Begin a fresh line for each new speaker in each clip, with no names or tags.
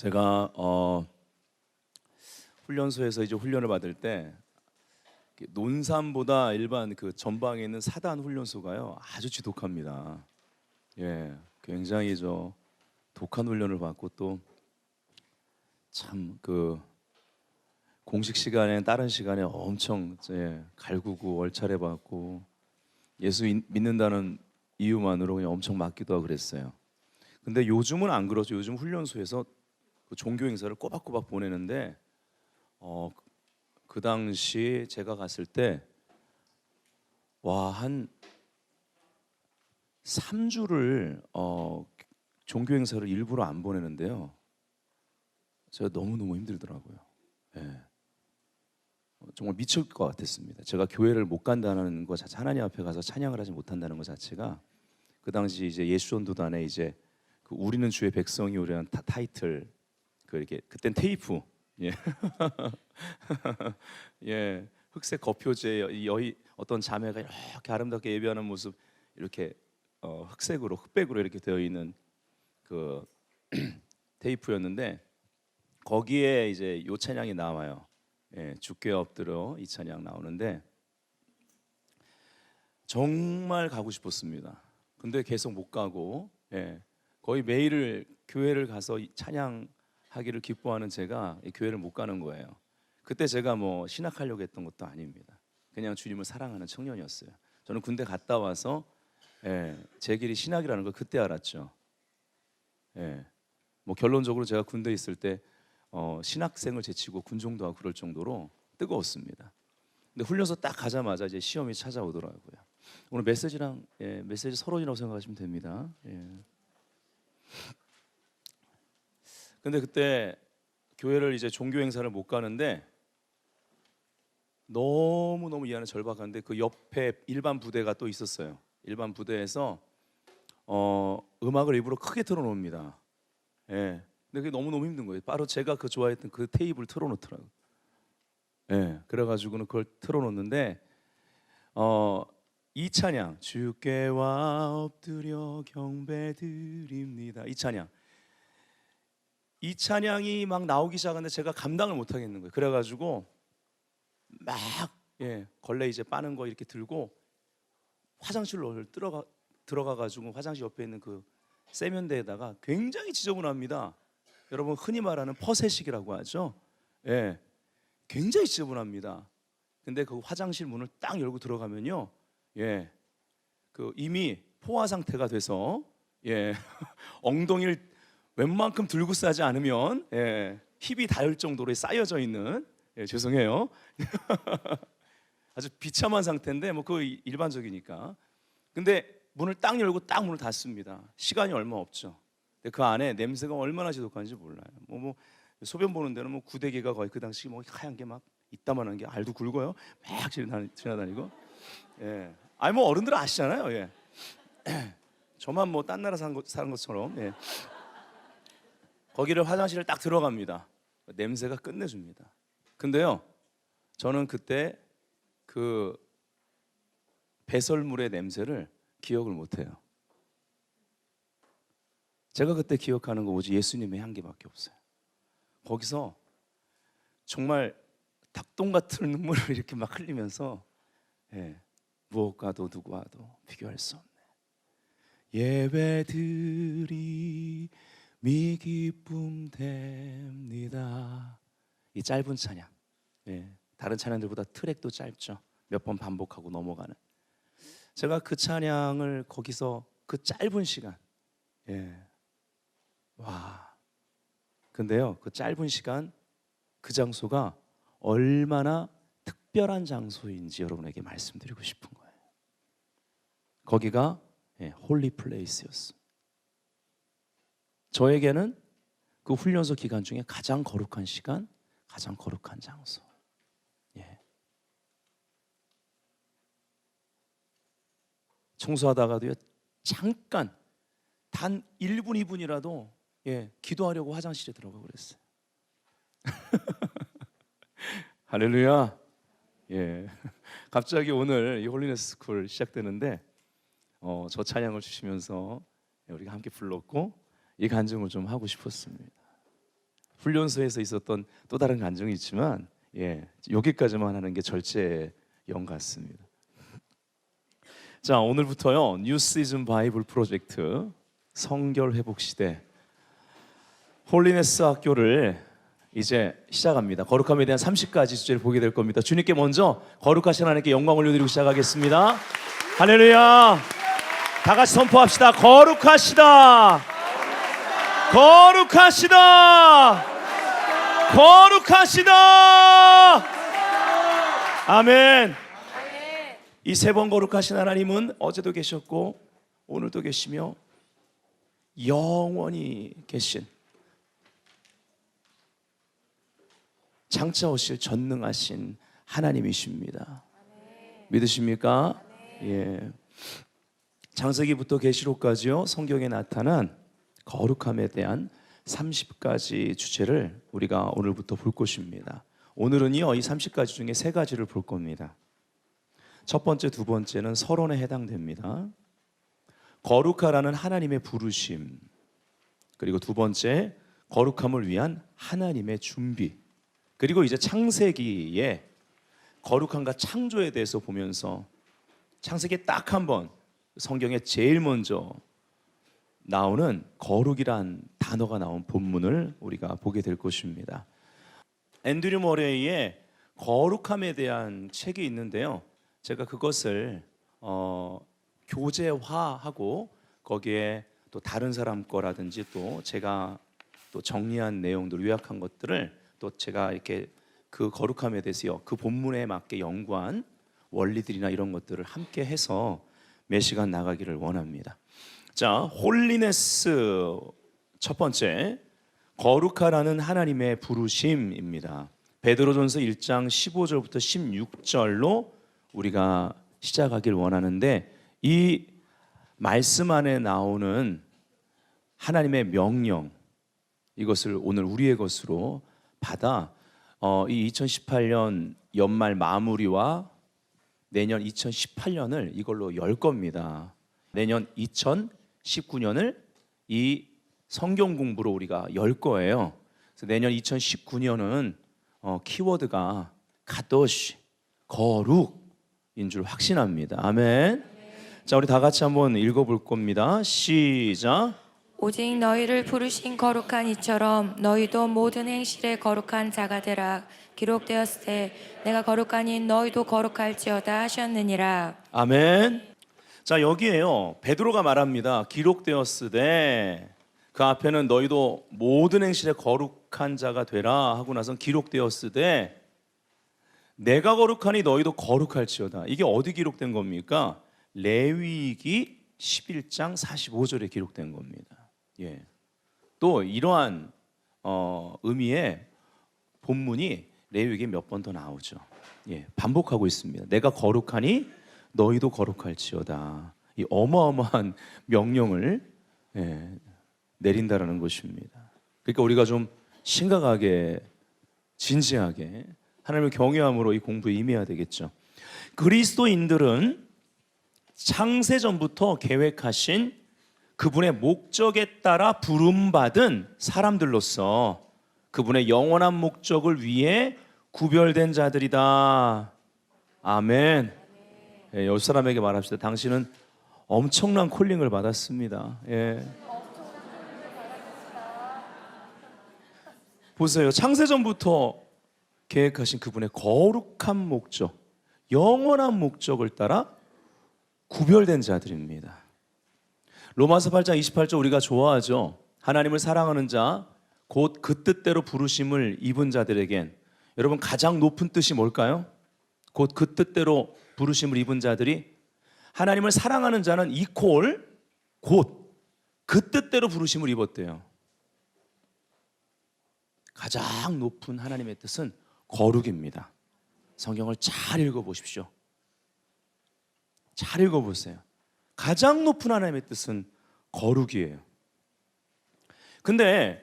제가 훈련소에서 이제 훈련을 받을 때 논산보다 일반 그 전방에 있는 사단 훈련소가요 아주 지독합니다. 예, 굉장히 독한 훈련을 받고 또 참 그 공식 시간에 다른 시간에 엄청 갈구고 얼차려 받고 예수 믿는다는 이유만으로 그냥 엄청 맞기도 하고 그랬어요. 근데 요즘은 안 그러죠. 요즘 훈련소에서 그 종교 행사를 꼬박꼬박 보내는데 그 당시 제가 갔을 때 한 3주를 종교 행사를 일부러 안 보내는데요. 제가 너무너무 힘들더라고요. 예. 정말 미칠 것 같았습니다. 제가 교회를 못 간다는 것 자체, 하나님 앞에 가서 찬양을 하지 못한다는 것 자체가 그 당시 이제 예수전도단에 이제 그 우리는 주의 백성이 오라는 타이틀 그 이렇게 그땐 테이프 예. 예, 흑색 거표제 여희 어떤 자매가 이렇게 아름답게 예배하는 모습 이렇게 흑색으로 흑백으로 이렇게 되어 있는 그 테이프였는데 거기에 이제 요 찬양이 나와요. 예, 주께 엎드려 이 찬양 나오는데 정말 가고 싶었습니다. 근데 계속 못 가고 거의 매일 교회를 가서 찬양하기를 기뻐하는 제가 이 교회를 못 가는 거예요. 그때 제가 뭐 신학하려고 했던 것도 아닙니다. 그냥 주님을 사랑하는 청년이었어요. 저는 군대 갔다 와서 제 길이 신학이라는 걸 그때 알았죠. 뭐 결론적으로 제가 군대 있을 때 신학생을 제치고 군종도 하고 그럴 정도로 뜨거웠습니다. 근데 훈련소 딱 가자마자 이제 시험이 찾아오더라고요. 오늘 메시지랑 메시지 서론이라고 생각하시면 됩니다. 근데 그때 교회를 이제 종교 행사를 못 가는데 너무 이 안에 절박한데 그 옆에 일반 부대가 또 있었어요. 일반 부대에서 음악을 일부러 크게 틀어놓습니다. 근데 그게 너무 힘든 거예요. 바로 제가 그 좋아했던 그 테이프를 틀어놓더라고요. 그래가지고는 그걸 틀어놓는데 이 찬양 주께와 엎드려 경배드립니다. 이 찬양이 막 나오기 시작하는데 제가 감당을 못 하겠는 거예요. 그래가지고 막 걸레 이제 빠는 거 이렇게 들고 화장실로 들어가가지고 화장실 옆에 있는 그 세면대에다가 굉장히 지저분합니다. 여러분 흔히 말하는 퍼세식이라고 하죠. 굉장히 지저분합니다. 근데 그 화장실 문을 딱 열고 들어가면요, 그 이미 포화 상태가 돼서 엉덩이를 웬만큼 들고 싸지 않으면 힙이 닿을 정도로 쌓여져 있는 죄송해요. 아주 비참한 상태인데 뭐 그 일반적이니까. 근데 문을 딱 열고 딱 문을 닫습니다. 시간이 얼마 없죠. 근데 그 안에 냄새가 얼마나 지독한지 몰라요. 뭐 소변 보는 데는 뭐 구데기가 거의 그 당시 뭐 하얀 게 막 이따만한 게 알도 굵어요. 막 지나다니고. 아니 뭐 어른들은 아시잖아요. 저만 뭐 딴 나라 사는 것처럼. 거기를 화장실을 딱 들어갑니다. 냄새가 끝내줍니다. 근데요, 저는 그때 그 배설물의 냄새를 기억을 못해요. 제가 그때 기억하는 거 오직 예수님의 향기밖에 없어요. 거기서 정말 닭똥 같은 눈물을 이렇게 막 흘리면서 무엇과도 누구와도 비교할 수 없네. 예배드리 미 기쁨 됩니다. 이 짧은 찬양, 다른 찬양들보다 트랙도 짧죠. 몇 번 반복하고 넘어가는. 제가 그 찬양을 거기서 그 짧은 시간, 근데요, 그 짧은 시간, 그 장소가 얼마나 특별한 장소인지 여러분에게 말씀드리고 싶은 거예요. 거기가 홀리 플레이스였어. 저에게는 그 훈련소 기간 중에 가장 거룩한 시간, 가장 거룩한 장소. 청소하다가도요, 잠깐 단 1분, 2분이라도 기도하려고 화장실에 들어가 그랬어요. 할렐루야. 갑자기 오늘 이 홀리네스 스쿨 시작되는데 저 찬양을 주시면서 우리가 함께 불렀고 이 간증을 좀 하고 싶었습니다. 훈련소에서 있었던 또 다른 감정이 있지만 여기까지만 하는 게 절제영 같습니다. 자, 오늘부터요 뉴 시즌 바이블 프로젝트 성결 회복 시대 홀리네스 학교를 이제 시작합니다. 거룩함에 대한 30가지 주제를 보게 될 겁니다. 주님께 먼저 거룩하신 하나님께 영광을 올려드리고 시작하겠습니다. 할렐루야. 다 같이 선포합시다. 거룩하시다. 거룩하시다. 거룩하시다. 아멘. 이 세 번 거룩하신 하나님은 어제도 계셨고 오늘도 계시며 영원히 계신 장차 오실 전능하신 하나님이십니다. 믿으십니까? 예. 창세기부터 계시록까지요 성경에 나타난 거룩함에 대한 30가지 주제를 우리가 오늘부터 볼 것입니다. 오늘은요 이 30가지 중에 세 가지를 볼 겁니다. 첫 번째, 두 번째는 서론에 해당됩니다. 거룩하라는 하나님의 부르심, 그리고 두 번째 거룩함을 위한 하나님의 준비, 그리고 이제 창세기에 거룩함과 창조에 대해서 보면서 창세기에 딱 한 번 성경에 제일 먼저 나오는 거룩이란 단어가 나온 본문을 우리가 보게 될 것입니다. 앤드류 머레이의 거룩함에 대한 책이 있는데요. 제가 그것을 교재화하고 거기에 또 다른 사람 거라든지 또 제가 또 정리한 내용들, 요약한 것들을 또 제가 이렇게 그 거룩함에 대해서요 그 본문에 맞게 연구한 원리들이나 이런 것들을 함께 해서 몇 시간 나가기를 원합니다. 자, 홀리네스 첫 번째, 거룩하라는 하나님의 부르심입니다. 베드로전서 1장 15절부터 16절로 우리가 시작하길 원하는데, 이 말씀 안에 나오는 하나님의 명령, 이것을 오늘 우리의 것으로 받아 이 2018년 연말 마무리와 내년 2018년을 이걸로 열 겁니다. 내년 2019년을 이 성경 공부로 우리가 열 거예요. 그래서 내년 2019년은 키워드가 가도시, 거룩인 줄 확신합니다. 아멘. 자, 우리 다 같이 한번 읽어볼 겁니다. 시작.
오직 너희를 부르신 거룩한 이처럼 너희도 모든 행실에 거룩한 자가 되라. 기록되었을 때 내가 거룩하니 너희도 거룩할지어다 하셨느니라.
아멘. 자, 여기에요 베드로가 말합니다. 기록되었으되, 그 앞에는 너희도 모든 행실에 거룩한 자가 되라 하고 나선 기록되었으되 내가 거룩하니 너희도 거룩할지어다. 이게 어디 기록된 겁니까? 레위기 11장 45절에 기록된 겁니다. 예. 또 이러한 의미의 본문이 레위기에 몇 번 더 나오죠. 예, 반복하고 있습니다. 내가 거룩하니 너희도 거룩할지어다. 이 어마어마한 명령을 내린다라는 것입니다. 그러니까 우리가 좀 심각하게 진지하게 하나님을 경외함으로 이 공부에 임해야 되겠죠. 그리스도인들은 창세전부터 계획하신 그분의 목적에 따라 부름받은 사람들로서 그분의 영원한 목적을 위해 구별된 자들이다. 아멘. 옆 사람에게 말합시다. 당신은 엄청난 콜링을 받았습니다. 예. 보세요. 창세전부터 계획하신 그분의 거룩한 목적, 영원한 목적을 따라 구별된 자들입니다. 로마서 8장 28절 우리가 좋아하죠. 하나님을 사랑하는 자, 곧 그 뜻대로 부르심을 입은 자들에겐, 여러분 가장 높은 뜻이 뭘까요? 곧 그 뜻대로 부르심을 입은 자들이, 하나님을 사랑하는 자는 이퀄 곧 그 뜻대로 부르심을 입었대요. 가장 높은 하나님의 뜻은 거룩입니다. 성경을 잘 읽어보십시오. 잘 읽어보세요. 가장 높은 하나님의 뜻은 거룩이에요. 근데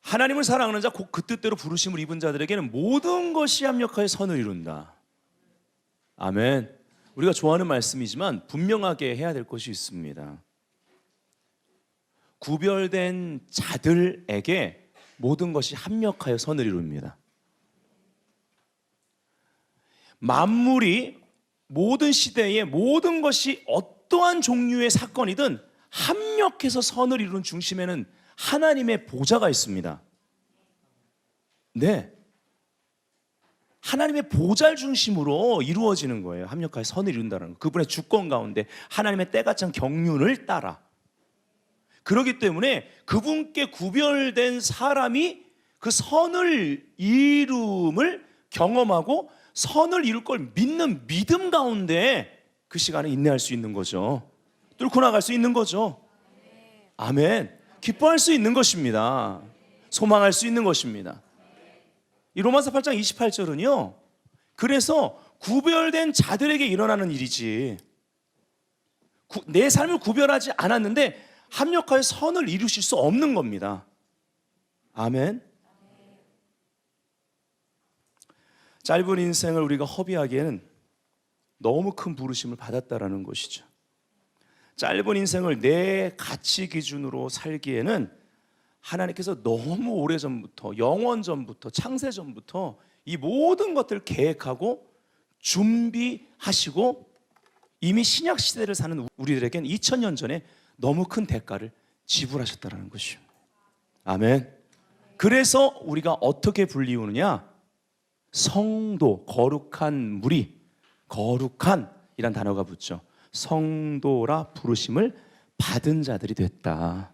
하나님을 사랑하는 자, 곧 그 뜻대로 부르심을 입은 자들에게는 모든 것이 합력하여 선을 이룬다. 아멘. 우리가 좋아하는 말씀이지만 분명하게 해야 될 것이 있습니다. 구별된 자들에게 모든 것이 합력하여 선을 이룹니다. 만물이 모든 시대에 모든 것이 어떠한 종류의 사건이든 합력해서 선을 이루는 중심에는 하나님의 보좌가 있습니다. 네. 하나님의 보좌를 중심으로 이루어지는 거예요. 합력하여 선을 이룬다는 거. 그분의 주권 가운데 하나님의 때가 찬 경륜을 따라. 그렇기 때문에 그분께 구별된 사람이 그 선을 이룸을 경험하고 선을 이룰 걸 믿는 믿음 가운데 그 시간에 인내할 수 있는 거죠. 뚫고 나갈 수 있는 거죠. 아멘. 기뻐할 수 있는 것입니다. 소망할 수 있는 것입니다. 이 로마서 8장 28절은요, 그래서 구별된 자들에게 일어나는 일이지, 내 삶을 구별하지 않았는데 합력하여 선을 이루실 수 없는 겁니다. 아멘. 짧은 인생을 우리가 허비하기에는 너무 큰 부르심을 받았다라는 것이죠. 짧은 인생을 내 가치 기준으로 살기에는 하나님께서 너무 오래전부터, 영원전부터, 창세전부터 이 모든 것들을 계획하고 준비하시고 이미 신약 시대를 사는 우리들에겐 2000년 전에 너무 큰 대가를 지불하셨다는 것이요. 아멘. 그래서 우리가 어떻게 불리우느냐? 성도, 거룩한 무리, 거룩한이란 단어가 붙죠. 성도라 부르심을 받은 자들이 됐다.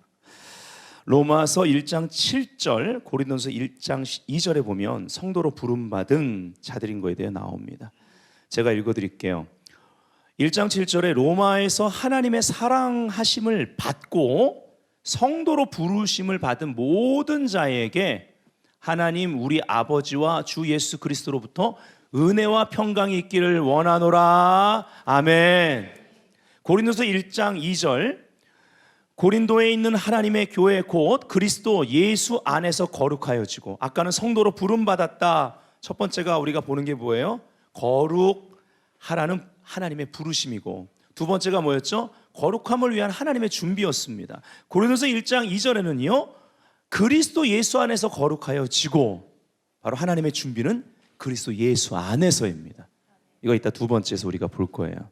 로마서 1장 7절, 고린도서 1장 2절에 보면 성도로 부름받은 자들인 거에 대해 나옵니다. 제가 읽어드릴게요. 1장 7절에 로마에서 하나님의 사랑하심을 받고 성도로 부르심을 받은 모든 자에게 하나님 우리 아버지와 주 예수 그리스도로부터 은혜와 평강이 있기를 원하노라. 아멘. 고린도서 1장 2절, 고린도에 있는 하나님의 교회 곧 그리스도 예수 안에서 거룩하여지고, 아까는 성도로 부름받았다. 첫 번째가 우리가 보는 게 뭐예요? 거룩하라는 하나님의 부르심이고, 두 번째가 뭐였죠? 거룩함을 위한 하나님의 준비였습니다. 고린도서 1장 2절에는요, 그리스도 예수 안에서 거룩하여지고, 바로 하나님의 준비는 그리스도 예수 안에서입니다. 이거 이따 두 번째에서 우리가 볼 거예요.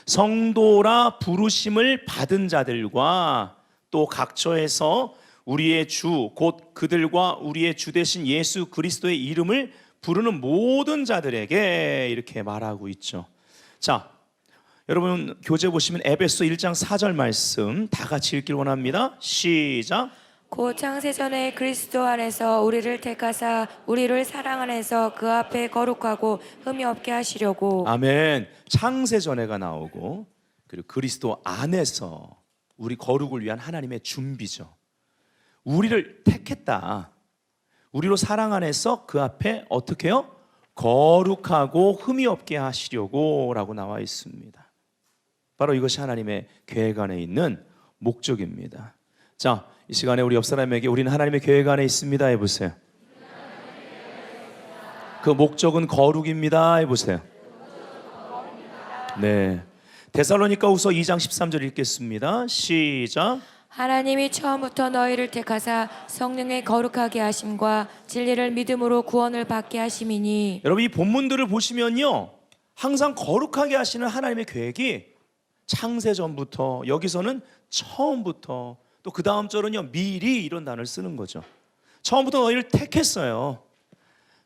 성도라 부르심을 받은 자들과 또 각처에서 우리의 주 곧 그들과 우리의 주 되신 예수 그리스도의 이름을 부르는 모든 자들에게 이렇게 말하고 있죠. 자, 여러분 교재 보시면 에베소 1장 4절 말씀 다 같이 읽길 원합니다. 시작.
곧 창세전에 그리스도 안에서 우리를 택하사 우리를 사랑 안에서 그 앞에 거룩하고 흠이 없게 하시려고.
아멘. 창세전에가 나오고, 그리고 그리스도 안에서 우리 거룩을 위한 하나님의 준비죠. 우리를 택했다. 우리로 사랑 안에서 그 앞에 어떻게 해요? 거룩하고 흠이 없게 하시려고 라고 나와 있습니다. 바로 이것이 하나님의 계획 안에 있는 목적입니다. 자, 이 시간에 우리 옆 사람에게 우리는 하나님의 계획 안에 있습니다 해보세요. 그 목적은 거룩입니다 해보세요. 네, 데살로니가후서 2장 13절 읽겠습니다. 시작.
하나님이 처음부터 너희를 택하사 성령의 거룩하게 하심과 진리를 믿음으로 구원을 받게 하심이니.
여러분 이 본문들을 보시면요, 항상 거룩하게 하시는 하나님의 계획이 창세전부터, 여기서는 처음부터, 또 그 다음 절은요 미리, 이런 단어를 쓰는 거죠. 처음부터 너희를 택했어요.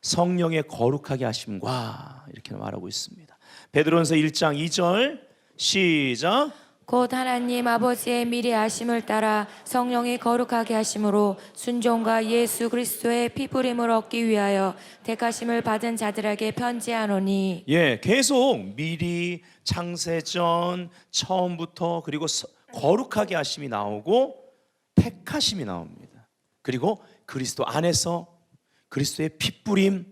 성령의 거룩하게 하심과 이렇게 말하고 있습니다. 베드로전서 1장 2절 시작.
곧 하나님 아버지의 미리 아심을 따라 성령이 거룩하게 하심으로 순종과 예수 그리스도의 피부림을 얻기 위하여 택하심을 받은 자들에게 편지하노니.
예, 계속 미리, 창세전, 처음부터, 그리고 거룩하게 하심이 나오고 택하심이 나옵니다. 그리고 그리스도 안에서 그리스도의 핏부림,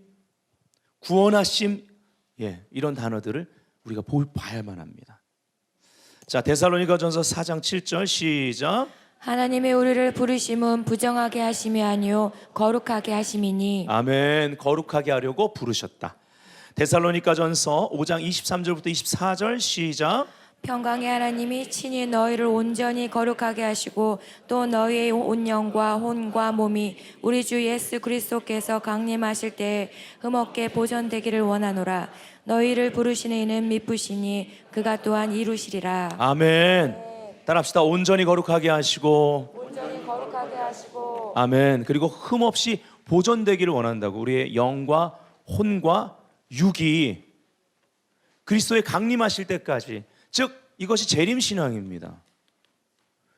구원하심, 예, 이런 단어들을 우리가 봐야만 합니다. 자, 데살로니가전서 4장 7절 시작.
하나님의 우리를 부르심은 부정하게 하심이 아니요 거룩하게 하심이니.
아멘. 거룩하게 하려고 부르셨다. 데살로니가전서 5장 23절부터 24절 시작.
평강의 하나님이 친히 너희를 온전히 거룩하게 하시고 또 너희의 온 영과 혼과 몸이 우리 주 예수 그리스도께서 강림하실 때에 흠없게 보존되기를 원하노라. 너희를 부르시는 이는 미쁘시니 그가 또한 이루시리라.
아멘. 따라합시다. 온전히 거룩하게 하시고.
온전히 거룩하게 하시고.
아멘. 그리고 흠없이 보존되기를 원한다고. 우리의 영과 혼과 육이 그리스도의 강림하실 때까지, 즉 이것이 재림신앙입니다.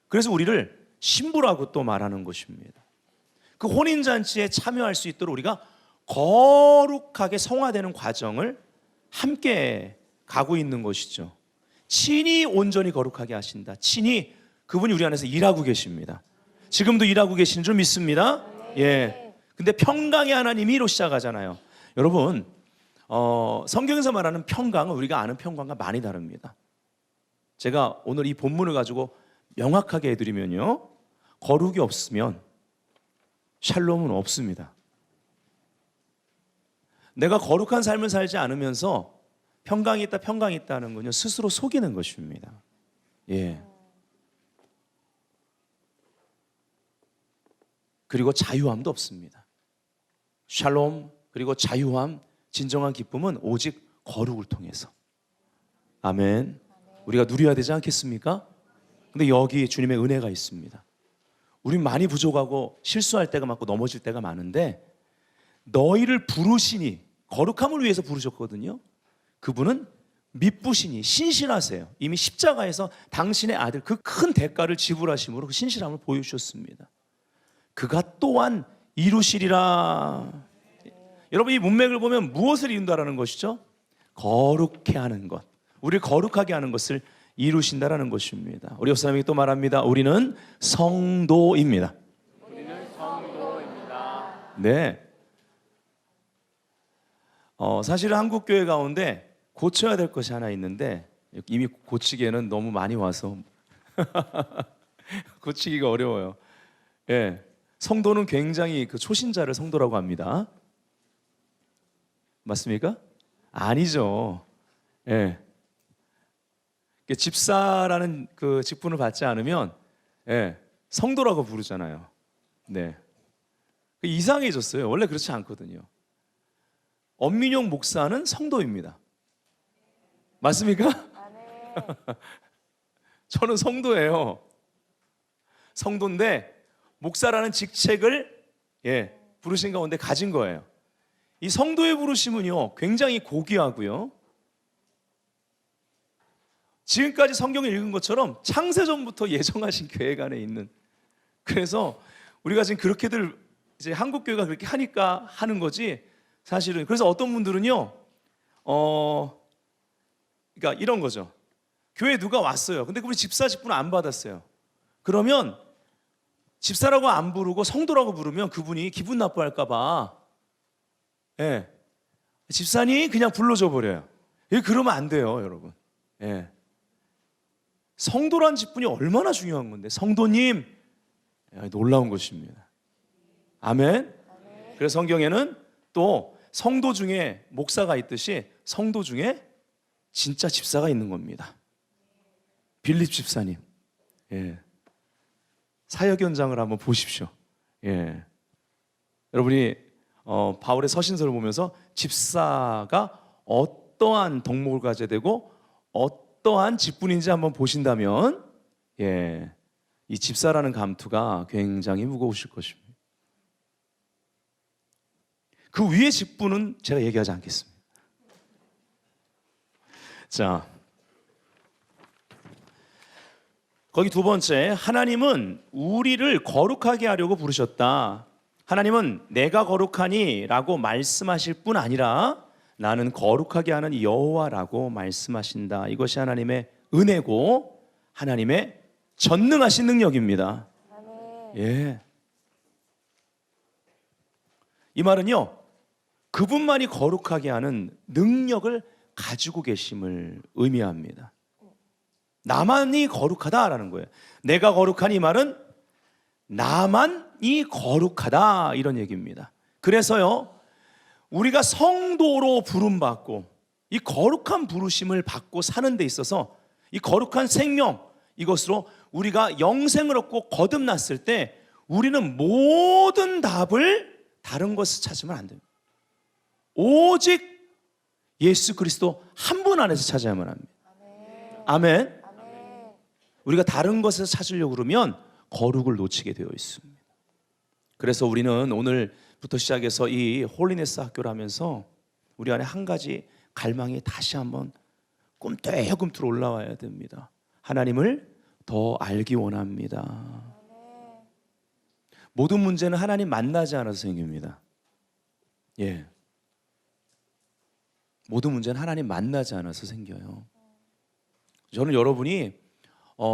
그래서 우리를 신부라고 또 말하는 것입니다. 그 혼인잔치에 참여할 수 있도록 우리가 거룩하게 성화되는 과정을 함께 가고 있는 것이죠. 친히 온전히 거룩하게 하신다. 친히 그분이 우리 안에서 일하고 계십니다. 지금도 일하고 계시는 줄 믿습니다. 예. 근데 평강의 하나님이로 시작하잖아요. 여러분, 성경에서 말하는 평강은 우리가 아는 평강과 많이 다릅니다. 제가 오늘 이 본문을 가지고 명확하게 해드리면요, 거룩이 없으면 샬롬은 없습니다. 내가 거룩한 삶을 살지 않으면서 평강이 있다는 건요, 스스로 속이는 것입니다. 예. 그리고 자유함도 없습니다. 샬롬, 그리고 자유함, 진정한 기쁨은 오직 거룩을 통해서. 아멘. 우리가 누려야 되지 않겠습니까? 근데 여기 주님의 은혜가 있습니다. 우린 많이 부족하고 실수할 때가 많고 넘어질 때가 많은데, 너희를 부르시니, 거룩함을 위해서 부르셨거든요. 그분은 미쁘시니, 신실하세요. 이미 십자가에서 당신의 아들, 그 큰 대가를 지불하심으로 그 신실함을 보여주셨습니다. 그가 또한 이루시리라. 여러분, 이 문맥을 보면 무엇을 이룬다라는 것이죠? 거룩해 하는 것, 우리를 거룩하게 하는 것을 이루신다라는 것입니다. 우리 옆 사람이 또 말합니다. 우리는 성도입니다. 우리는 성도입니다. 네. 사실은 한국 교회 가운데 고쳐야 될 것이 하나 있는데, 이미 고치기에는 너무 많이 와서 고치기가 어려워요. 예. 성도는 굉장히 그 초신자를 성도라고 합니다. 맞습니까? 아니죠. 예. 집사라는 그 직분을 받지 않으면, 예, 성도라고 부르잖아요. 네. 이상해졌어요. 원래 그렇지 않거든요. 엄민용 목사는 성도입니다. 맞습니까? 저는 성도예요. 성도인데 목사라는 직책을, 예, 부르신 가운데 가진 거예요. 이 성도의 부르심은요, 굉장히 고귀하고요, 지금까지 성경을 읽은 것처럼 창세전부터 예정하신 계획 안에 있는, 그래서 우리가 지금 그렇게들 이제 한국 교회가 그렇게 하니까 하는 거지, 사실은. 그래서 어떤 분들은요, 그러니까 이런 거죠. 교회 누가 왔어요. 근데 그분이 집사 직분을 안 받았어요. 그러면 집사라고 안 부르고 성도라고 부르면 그분이 기분 나빠할까 봐, 예, 집사님 그냥 불러줘 버려요. 그러면 안 돼요, 여러분. 예. 성도란 직분이 얼마나 중요한 건데, 성도님, 놀라운 것입니다. 아멘. 그래서 성경에는 또 성도 중에 목사가 있듯이 성도 중에 진짜 집사가 있는 겁니다. 빌립 집사님, 예, 사역 현장을 한번 보십시오. 예, 여러분이 바울의 서신서를 보면서 집사가 어떠한 덕목을 가져야 되고 어떠한 직분인지 한번 보신다면, 예, 이 집사라는 감투가 굉장히 무거우실 것입니다. 그 위의 직분은 제가 얘기하지 않겠습니다. 자, 거기 두 번째, 하나님은 우리를 거룩하게 하려고 부르셨다. 하나님은 내가 거룩하니 라고 말씀하실 뿐 아니라 나는 거룩하게 하는 여호와라고 말씀하신다. 이것이 하나님의 은혜고 하나님의 전능하신 능력입니다. 예. 이 말은요, 그분만이 거룩하게 하는 능력을 가지고 계심을 의미합니다. 나만이 거룩하다라는 거예요. 내가 거룩한 이 말은 나만이 거룩하다, 이런 얘기입니다. 그래서요, 우리가 성도로 부름받고 이 거룩한 부르심을 받고 사는 데 있어서 이 거룩한 생명, 이것으로 우리가 영생을 얻고 거듭났을 때 우리는 모든 답을 다른 것을 찾으면 안 됩니다. 오직 예수 그리스도 한 분 안에서 찾아야만 합니다. 아멘. 우리가 다른 것에서 찾으려고 그러면 거룩을 놓치게 되어 있습니다. 그래서 우리는 오늘부터 시작해서 이 홀리네스 학교를 하면서 우리 안에 한 가지 갈망이 다시 한번 꿈틀꿈틀 올라와야 됩니다. 하나님을 더 알기 원합니다. 모든 문제는 하나님 만나지 않아서 생깁니다. 예. 모든 문제는 하나님 만나지 않아서 생겨요. 저는 여러분이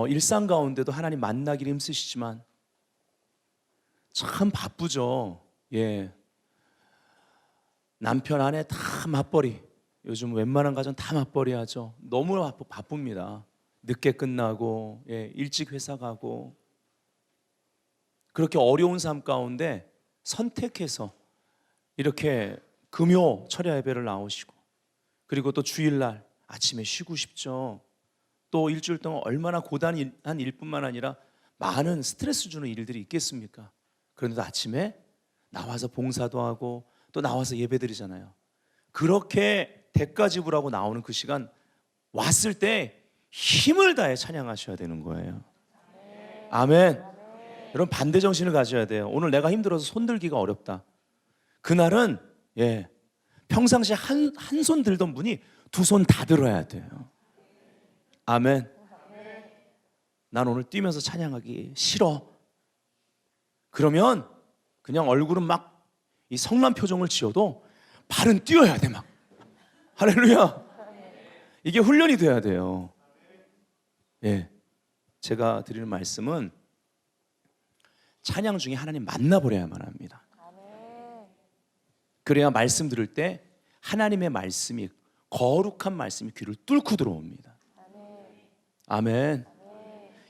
일상 가운데도 하나님 만나기를 힘쓰시지만 참 바쁘죠. 예. 남편 아내 다 맞벌이. 요즘 웬만한 가정 다 맞벌이 하죠. 너무 바쁩니다. 늦게 끝나고, 예, 일찍 회사 가고. 그렇게 어려운 삶 가운데 선택해서 이렇게 금요 철야 예배를 나오시고, 그리고 또 주일날 아침에 쉬고 싶죠. 또 일주일 동안 얼마나 고단한 일뿐만 아니라 많은 스트레스 주는 일들이 있겠습니까? 그런데도 아침에 나와서 봉사도 하고 또 나와서 예배드리잖아요. 그렇게 대가 지불하고 나오는 그 시간 왔을 때 힘을 다해 찬양하셔야 되는 거예요. 아멘. 여러분 반대 정신을 가져야 돼요. 오늘 내가 힘들어서 손들기가 어렵다. 그날은 예, 평상시에 한 손 들던 분이 두 손 다 들어야 돼요. 아멘. 난 오늘 뛰면서 찬양하기 싫어. 그러면 그냥 얼굴은 막 이 성난 표정을 지어도 발은 뛰어야 돼 막. 할렐루야. 이게 훈련이 돼야 돼요. 예, 제가 드리는 말씀은 찬양 중에 하나님 만나버려야만 합니다. 그래야 말씀 들을 때 하나님의 말씀이, 거룩한 말씀이 귀를 뚫고 들어옵니다. 아멘.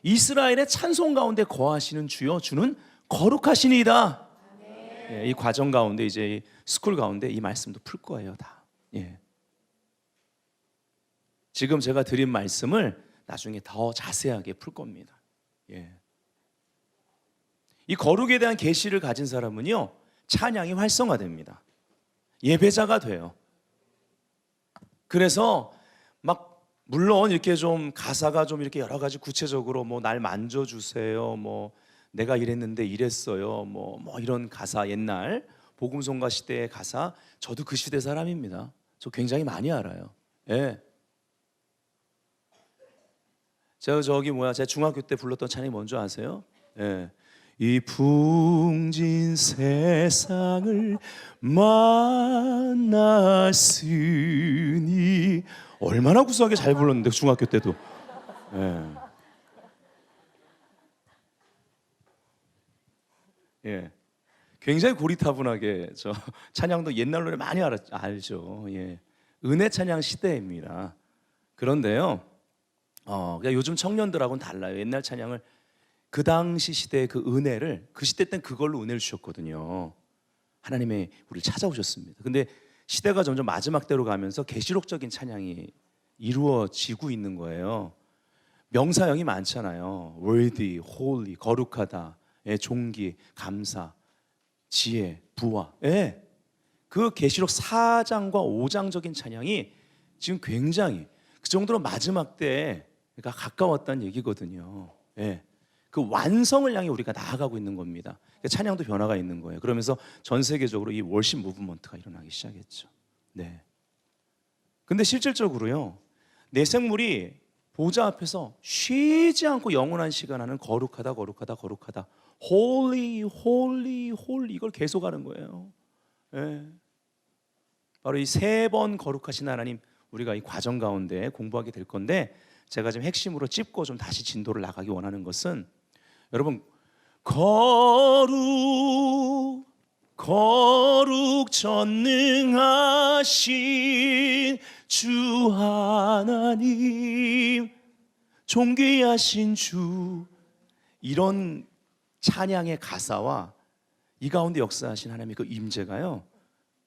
이스라엘의 찬송 가운데 거하시는 주여, 주는 거룩하시니이다. 예, 이 과정 가운데 이제 이 스쿨 가운데 이 말씀도 풀 거예요 다. 예. 지금 제가 드린 말씀을 나중에 더 자세하게 풀 겁니다. 예. 이 거룩에 대한 계시를 가진 사람은요, 찬양이 활성화됩니다. 예배자가 돼요. 그래서 막 물론 이렇게 좀 가사가 좀 이렇게 여러 가지 구체적으로 뭐 날 만져주세요, 뭐 내가 이랬는데 이랬어요, 뭐 이런 가사, 옛날 복음송가 시대의 가사, 저도 그 시대 사람입니다. 저 굉장히 많이 알아요. 예. 제가 제가 중학교 때 불렀던 찬양이 뭔지 아세요? 예. 이 풍진 세상을 만났으니. 얼마나 구수하게 잘 불렀는데 중학교 때도. 예. 예. 굉장히 고리타분하게 저 찬양도 옛날 노래 많이 알죠. 예. 은혜 찬양 시대입니다. 그런데요, 그러니까 요즘 청년들하고는 달라요. 옛날 찬양을 그 당시 시대의 그 은혜를, 그 시대 땐 그걸로 은혜를 주셨거든요. 하나님의 우리를 찾아오셨습니다. 근데 시대가 점점 마지막 때로 가면서 계시록적인 찬양이 이루어지고 있는 거예요. 명사형이 많잖아요. worthy, holy, 거룩하다, 예, 존귀, 감사, 지혜, 부와. 예. 그 계시록 4장과 5장적인 찬양이 지금 굉장히 그 정도로 마지막 때에 그러니까 가까웠다는 얘기거든요. 예. 그 완성을 향해 우리가 나아가고 있는 겁니다. 그러니까 찬양도 변화가 있는 거예요. 그러면서 전 세계적으로 이 월십 무브먼트가 일어나기 시작했죠. 네. 근데 실질적으로요, 내 생물이 보좌 앞에서 쉬지 않고 영원한 시간 하는 거룩하다, 거룩하다, 거룩하다, holy, holy, holy, 이걸 계속하는 거예요. 예. 바로 이 3번 거룩하신 하나님, 우리가 이 과정 가운데 공부하게 될 건데, 제가 지금 핵심으로 찝고 좀 다시 진도를 나가기 원하는 것은, 여러분, 거룩 전능하신 주 하나님, 존귀하신 주, 이런 찬양의 가사와 이 가운데 역사하신 하나님의 그 임재가요,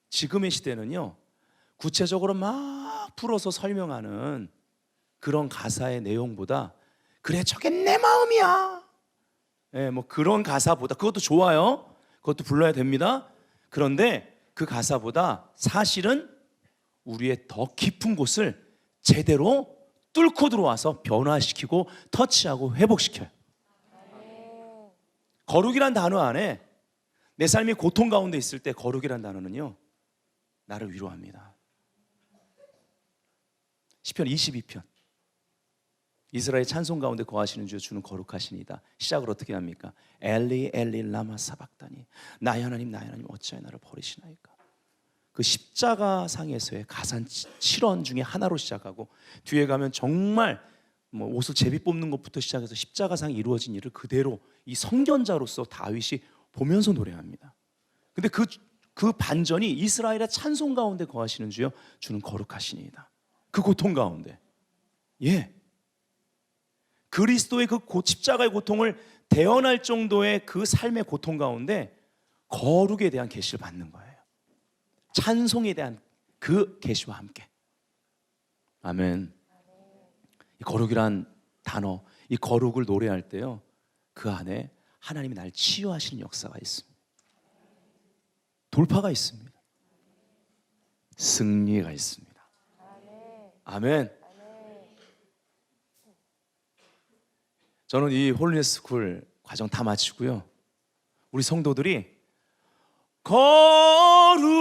지금의 시대는요 구체적으로 막 풀어서 설명하는 그런 가사의 내용보다 그래 저게 내 마음이야, 뭐 그런 가사보다, 그것도 좋아요, 그것도 불러야 됩니다. 그런데 그 가사보다 사실은 우리의 더 깊은 곳을 제대로 뚫고 들어와서 변화시키고 터치하고 회복시켜요. 거룩이란 단어 안에 내 삶이 고통 가운데 있을 때 거룩이란 단어는요, 나를 위로합니다. 시편 22편, 이스라엘 찬송 가운데 거하시는 주 주는 거룩하시니다. 시작을 어떻게 합니까? 엘리 엘리 라마 사박다니, 나의 하나님 나의 하나님 어찌하여 나를 버리시나이까. 그 십자가 상에서의 가산 7원 중에 하나로 시작하고 뒤에 가면 정말 뭐 옷을 제비 뽑는 것부터 시작해서 십자가상이 이루어진 일을 그대로 이 선견자로서 다윗이 보면서 노래합니다. 근데 그 반전이 이스라엘의 찬송 가운데 거하시는 주여 주는 거룩하시니이다. 그 고통 가운데, 그리스도의 그 십자가의 고통을 대언할 정도의 그 삶의 고통 가운데 거룩에 대한 계시를 받는 거예요. 찬송에 대한 그 계시와 함께. 아멘. 이 거룩이란 단어, 이 거룩을 노래할 때요, 그 안에 하나님이 날 치유하시는 역사가 있습니다. 돌파가 있습니다. 승리가 있습니다. 아멘. 저는 이 홀리네스 스쿨 과정 다 마치고요, 우리 성도들이 거룩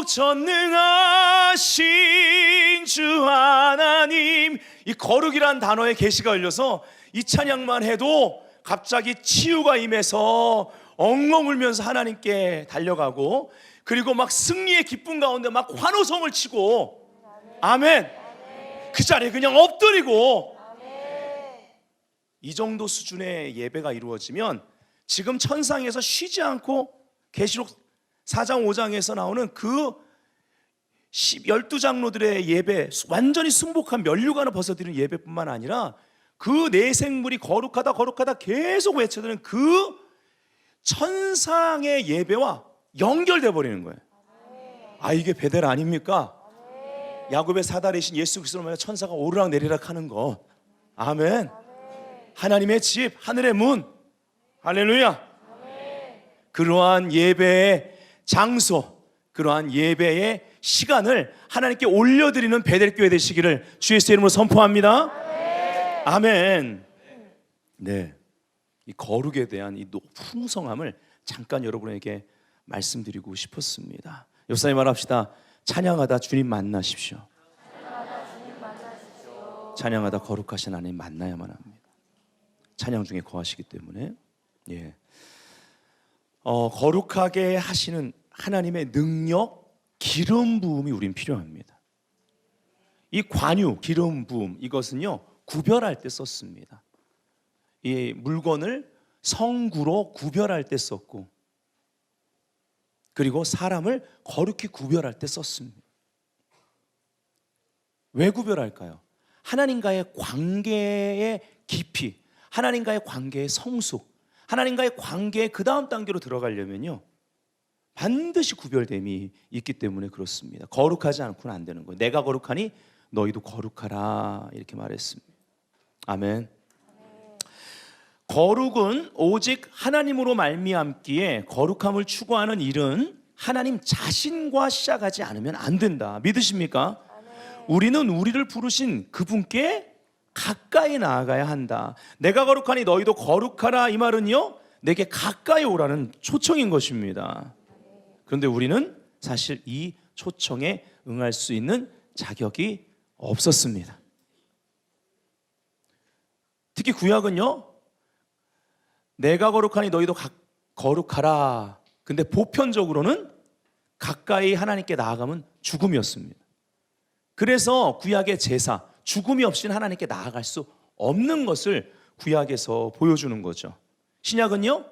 전능하신 주 하나님, 이 거룩이란 단어에 계시가 열려서 이 찬양만 해도 갑자기 치유가 임해서 엉엉 울면서 하나님께 달려가고, 그리고 막 승리의 기쁨 가운데 막 환호성을 치고, 아멘, 그 자리에 그냥 엎드리고, 이 정도 수준의 예배가 이루어지면 지금 천상에서 쉬지 않고 계시록 4장 5장에서 나오는 그 12장로들의 예배, 완전히 순복한 면류관을 벗어드리는 예배뿐만 아니라 그 내생물이 거룩하다 거룩하다 계속 외쳐드리는 그 천상의 예배와 연결돼 버리는 거예요. 아, 이게 베델 아닙니까? 야곱의 사다리신 예수 그리스도로 말하여 천사가 오르락 내리락 하는 것. 아멘. 하나님의 집, 하늘의 문. 할렐루야. 그러한 예배의 장소, 그러한 예배의 시간을 하나님께 올려드리는 베델교회 되시기를 주 예수의 이름으로 선포합니다. 아멘. 네, 이 거룩에 대한 이 풍성함을 잠깐 여러분에게 말씀드리고 싶었습니다. 옆사님 말합시다. 찬양하다 주님 만나십시오. 찬양하다 거룩하신 하나님 만나야만 합니다. 찬양 중에 거하시기 때문에. 거룩하게 하시는 하나님의 능력, 기름 부음이 우린 필요합니다. 이 관유, 기름 부음, 이것은요 구별할 때 썼습니다. 이 물건을 성구로 구별할 때 썼고, 그리고 사람을 거룩히 구별할 때 썼습니다. 왜 구별할까요? 하나님과의 관계의 깊이, 하나님과의 관계의 성숙, 하나님과의 관계의 그 다음 단계로 들어가려면요 반드시 구별됨이 있기 때문에 그렇습니다. 거룩하지 않고는 안 되는 거예요. 내가 거룩하니 너희도 거룩하라, 이렇게 말했습니다. 아멘. 거룩은 오직 하나님으로 말미암기에 거룩함을 추구하는 일은 하나님 자신과 시작하지 않으면 안 된다. 믿으십니까? 우리는 우리를 부르신 그분께 가까이 나아가야 한다. 내가 거룩하니 너희도 거룩하라, 이 말은요 내게 가까이 오라는 초청인 것입니다. 그런데 우리는 사실 이 초청에 응할 수 있는 자격이 없었습니다. 특히 구약은요 내가 거룩하니 너희도 거룩하라. 근데 보편적으로는 가까이 하나님께 나아가면 죽음이었습니다. 그래서 구약의 제사, 죽음이 없이는 하나님께 나아갈 수 없는 것을 구약에서 보여주는 거죠. 신약은요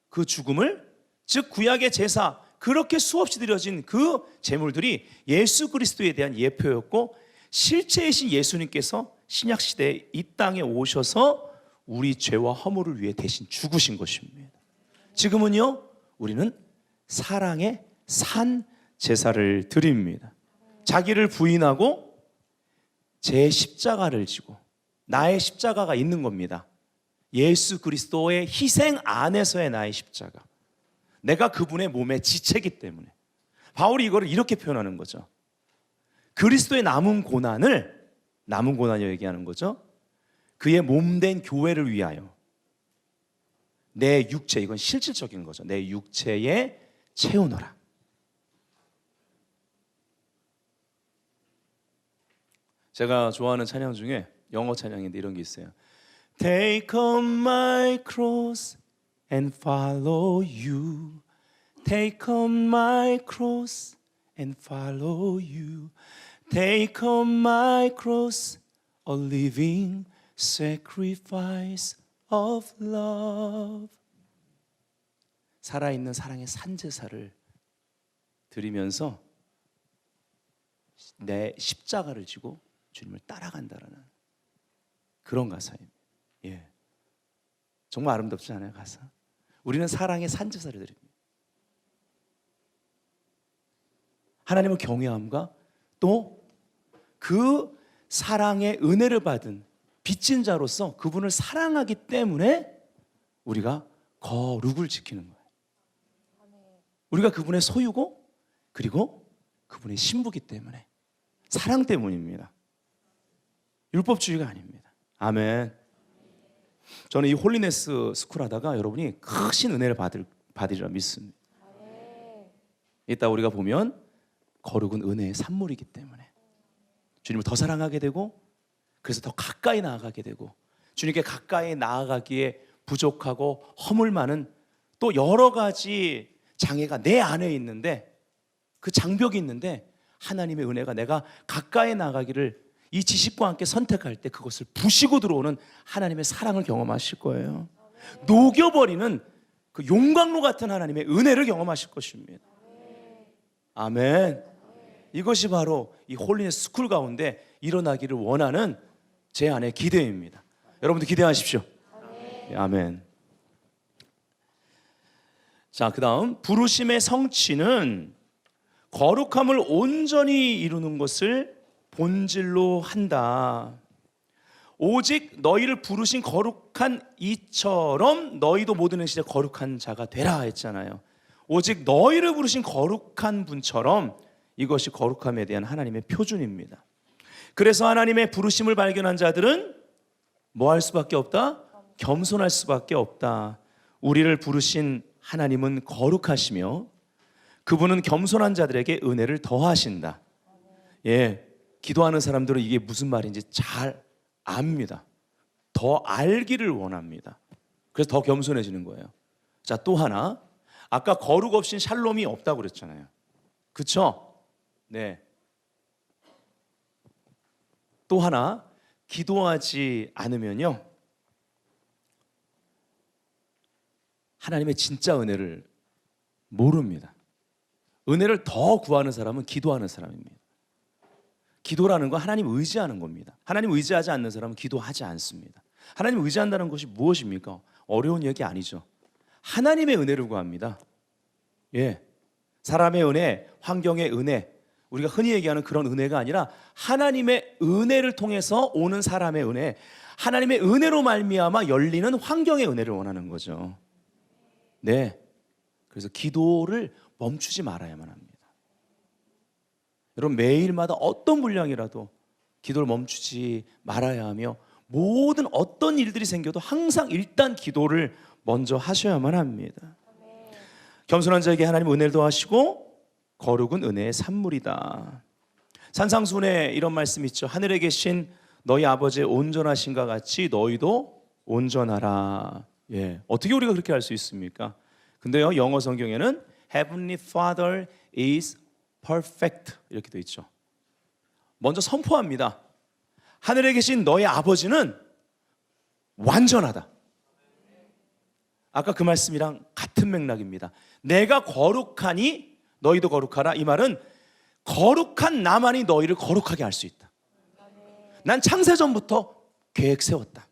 그 죽음을, 즉 구약의 제사, 그렇게 수없이 드려진 그 제물들이 예수 그리스도에 대한 예표였고, 실체이신 예수님께서 신약 시대에 이 땅에 오셔서 우리 죄와 허물을 위해 대신 죽으신 것입니다. 지금은요 우리는 사랑의 산 제사를 드립니다. 자기를 부인하고 제 십자가를 지고 나의 십자가가 있는 겁니다. 예수 그리스도의 희생 안에서의 나의 십자가. 내가 그분의 몸에 지체기 때문에. 바울이 이거를 이렇게 표현하는 거죠. 그리스도의 남은 고난을 얘기하는 거죠. 그의 몸된 교회를 위하여 내 육체, 이건 실질적인 거죠. 내 육체에 채우노라. 제가 좋아하는 찬양 중에 영어 찬양인데 이런 게 있어요. Take up my cross and follow you. Take up my cross and follow you. Take up my cross, a living sacrifice of love. 살아있는 사랑의 산제사를 드리면서 내 십자가를 지고 주님을 따라간다라는 그런 가사입니다. 예, 정말 아름답지 않아요, 가사? 우리는 사랑의 산제사를 드립니다. 하나님을 경외함과 또 그 사랑의 은혜를 받은 빚진 자로서 그분을 사랑하기 때문에 우리가 거룩을 지키는 거예요. 우리가 그분의 소유고 그리고 그분의 신부기 때문에, 사랑 때문입니다. 율법주의가 아닙니다. 아멘. 저는 이 홀리네스 스쿨 하다가 여러분이 크신 은혜를 받으리라 믿습니다. 이따 우리가 보면 거룩은 은혜의 산물이기 때문에 주님을 더 사랑하게 되고, 그래서 더 가까이 나아가게 되고, 주님께 가까이 나아가기에 부족하고 허물 많은 또 여러 가지 장애가 내 안에 있는데, 그 장벽이 있는데 하나님의 은혜가 내가 가까이 나가기를 이 지식과 함께 선택할 때 그것을 부시고 들어오는 하나님의 사랑을 경험하실 거예요. 녹여버리는 그 용광로 같은 하나님의 은혜를 경험하실 것입니다. 아멘. 이것이 바로 이 홀리네스 스쿨 가운데 일어나기를 원하는 제 안의 기대입니다. 여러분도 기대하십시오. 아멘. 자, 그 다음 부르심의 성취는 거룩함을 온전히 이루는 것을 본질로 한다. 오직 너희를 부르신 거룩한 이처럼 너희도 모든 행실에 거룩한 자가 되라 했잖아요. 오직 너희를 부르신 거룩한 분처럼, 이것이 거룩함에 대한 하나님의 표준입니다. 그래서 하나님의 부르심을 발견한 자들은 뭐 할 수밖에 없다? 겸손할 수밖에 없다. 우리를 부르신 하나님은 거룩하시며 그분은 겸손한 자들에게 은혜를 더하신다. 예, 기도하는 사람들은 이게 무슨 말인지 잘 압니다. 더 알기를 원합니다. 그래서 더 겸손해지는 거예요. 자, 또 하나, 아까 거룩 없인 샬롬이 없다고 그랬잖아요. 그렇죠? 네. 또 하나, 기도하지 않으면요, 하나님의 진짜 은혜를 모릅니다. 은혜를 더 구하는 사람은 기도하는 사람입니다. 기도라는 건 하나님 의지하는 겁니다. 하나님 의지하지 않는 사람은 기도하지 않습니다. 하나님 의지한다는 것이 무엇입니까? 어려운 얘기 아니죠. 하나님의 은혜를 구합니다. 예, 사람의 은혜, 환경의 은혜, 우리가 흔히 얘기하는 그런 은혜가 아니라 하나님의 은혜를 통해서 오는 사람의 은혜, 하나님의 은혜로 말미암아 열리는 환경의 은혜를 원하는 거죠. 네, 그래서 기도를 멈추지 말아야만 합니다. 여러분, 매일마다 어떤 분량이라도 기도를 멈추지 말아야 하며, 모든 어떤 일들이 생겨도 항상 일단 기도를 먼저 하셔야만 합니다. 겸손한 자에게 하나님 은혜를 더하시고 거룩은 은혜의 산물이다. 산상수훈에 이런 말씀 있죠. 하늘에 계신 너희 아버지의 온전하신가 같이 너희도 온전하라. 예, 어떻게 우리가 그렇게 할 수 있습니까? 근데요, 영어 성경에는 Heavenly Father is perfect 이렇게 되어 있죠. 먼저 선포합니다. 하늘에 계신 너희 아버지는 완전하다. 아까 그 말씀이랑 같은 맥락입니다. 내가 거룩하니 너희도 거룩하라. 이 말은 거룩한 나만이 너희를 거룩하게 할 수 있다. 난 창세전부터 계획 세웠다.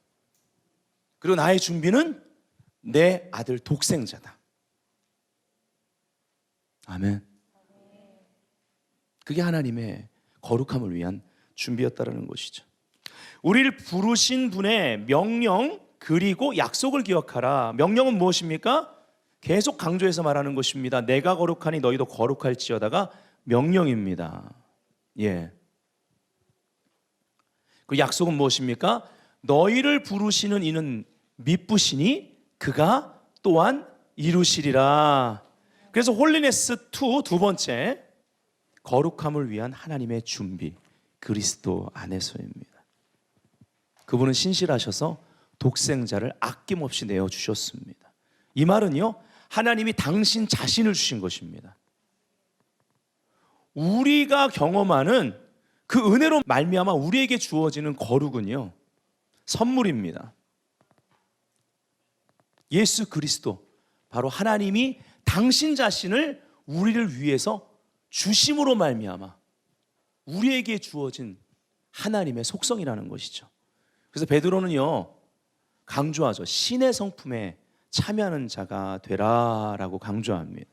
그리고 나의 준비는 내 아들 독생자다. 아멘. 그게 하나님의 거룩함을 위한 준비였다라는 것이죠. 우리를 부르신 분의 명령 그리고 약속을 기억하라. 명령은 무엇입니까? 계속 강조해서 말하는 것입니다. 내가 거룩하니 너희도 거룩할지어다가 명령입니다. 예. 그 약속은 무엇입니까? 너희를 부르시는 이는 미쁘시니 그가 또한 이루시리라. 그래서 홀리네스 2 두 번째, 거룩함을 위한 하나님의 준비, 그리스도 안에서입니다. 그분은 신실하셔서 독생자를 아낌없이 내어주셨습니다. 이 말은요, 하나님이 당신 자신을 주신 것입니다. 우리가 경험하는 그 은혜로 말미암아 우리에게 주어지는 거룩은요, 선물입니다. 예수 그리스도, 바로 하나님이 당신 자신을 우리를 위해서 주심으로 말미암아 우리에게 주어진 하나님의 속성이라는 것이죠. 그래서 베드로는요, 강조하죠. 신의 성품에 참여하는 자가 되라라고 강조합니다.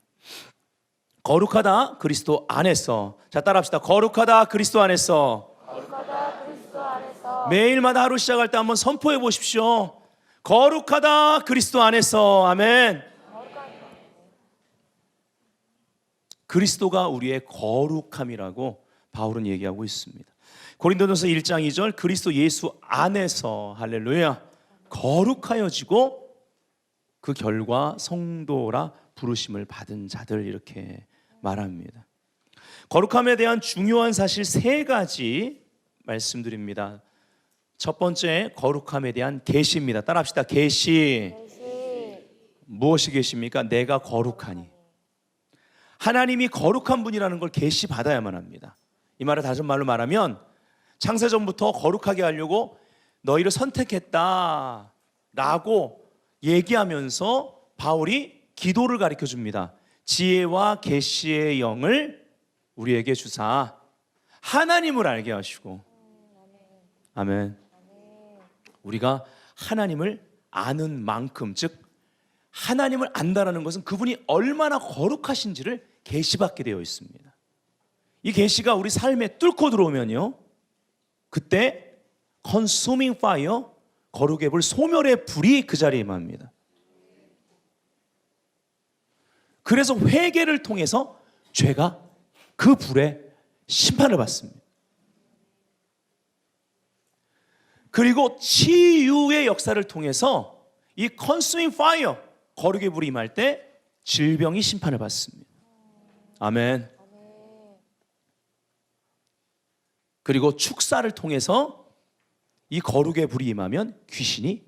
거룩하다 그리스도 안에서. 자, 따라합시다. 거룩하다 그리스도 안에서.
거룩하다 그리스도 안에서.
매일마다 하루 시작할 때 한번 선포해 보십시오. 거룩하다 그리스도 안에서. 아멘. 그리스도가 우리의 거룩함이라고 바울은 얘기하고 있습니다. 고린도전서 1장 2절, 그리스도 예수 안에서, 할렐루야, 거룩하여지고 그 결과 성도라 부르심을 받은 자들, 이렇게 말합니다. 거룩함에 대한 중요한 사실 세 가지 말씀드립니다. 첫 번째, 거룩함에 대한 계시입니다. 따라합시다. 계시. 무엇이 계시입니까? 내가 거룩하니. 하나님이 거룩한 분이라는 걸 계시 받아야만 합니다. 이 말을 다른 말로 말하면, 창세전부터 거룩하게 하려고 너희를 선택했다 라고 얘기하면서 바울이 기도를 가르쳐 줍니다. 지혜와 계시의 영을 우리에게 주사 하나님을 알게 하시고. 아멘. 우리가 하나님을 아는 만큼, 즉 하나님을 안다라는 것은 그분이 얼마나 거룩하신지를 계시받게 되어 있습니다. 이 계시가 우리 삶에 뚫고 들어오면요, 그때 consuming fire, 거룩의 불, 소멸의 불이 그 자리에 임합니다. 그래서 회개를 통해서 죄가 그 불에 심판을 받습니다. 그리고 치유의 역사를 통해서 이 consuming fire, 거룩의 불이 임할 때 질병이 심판을 받습니다. 아멘. 그리고 축사를 통해서 이 거룩의 불이 임하면 귀신이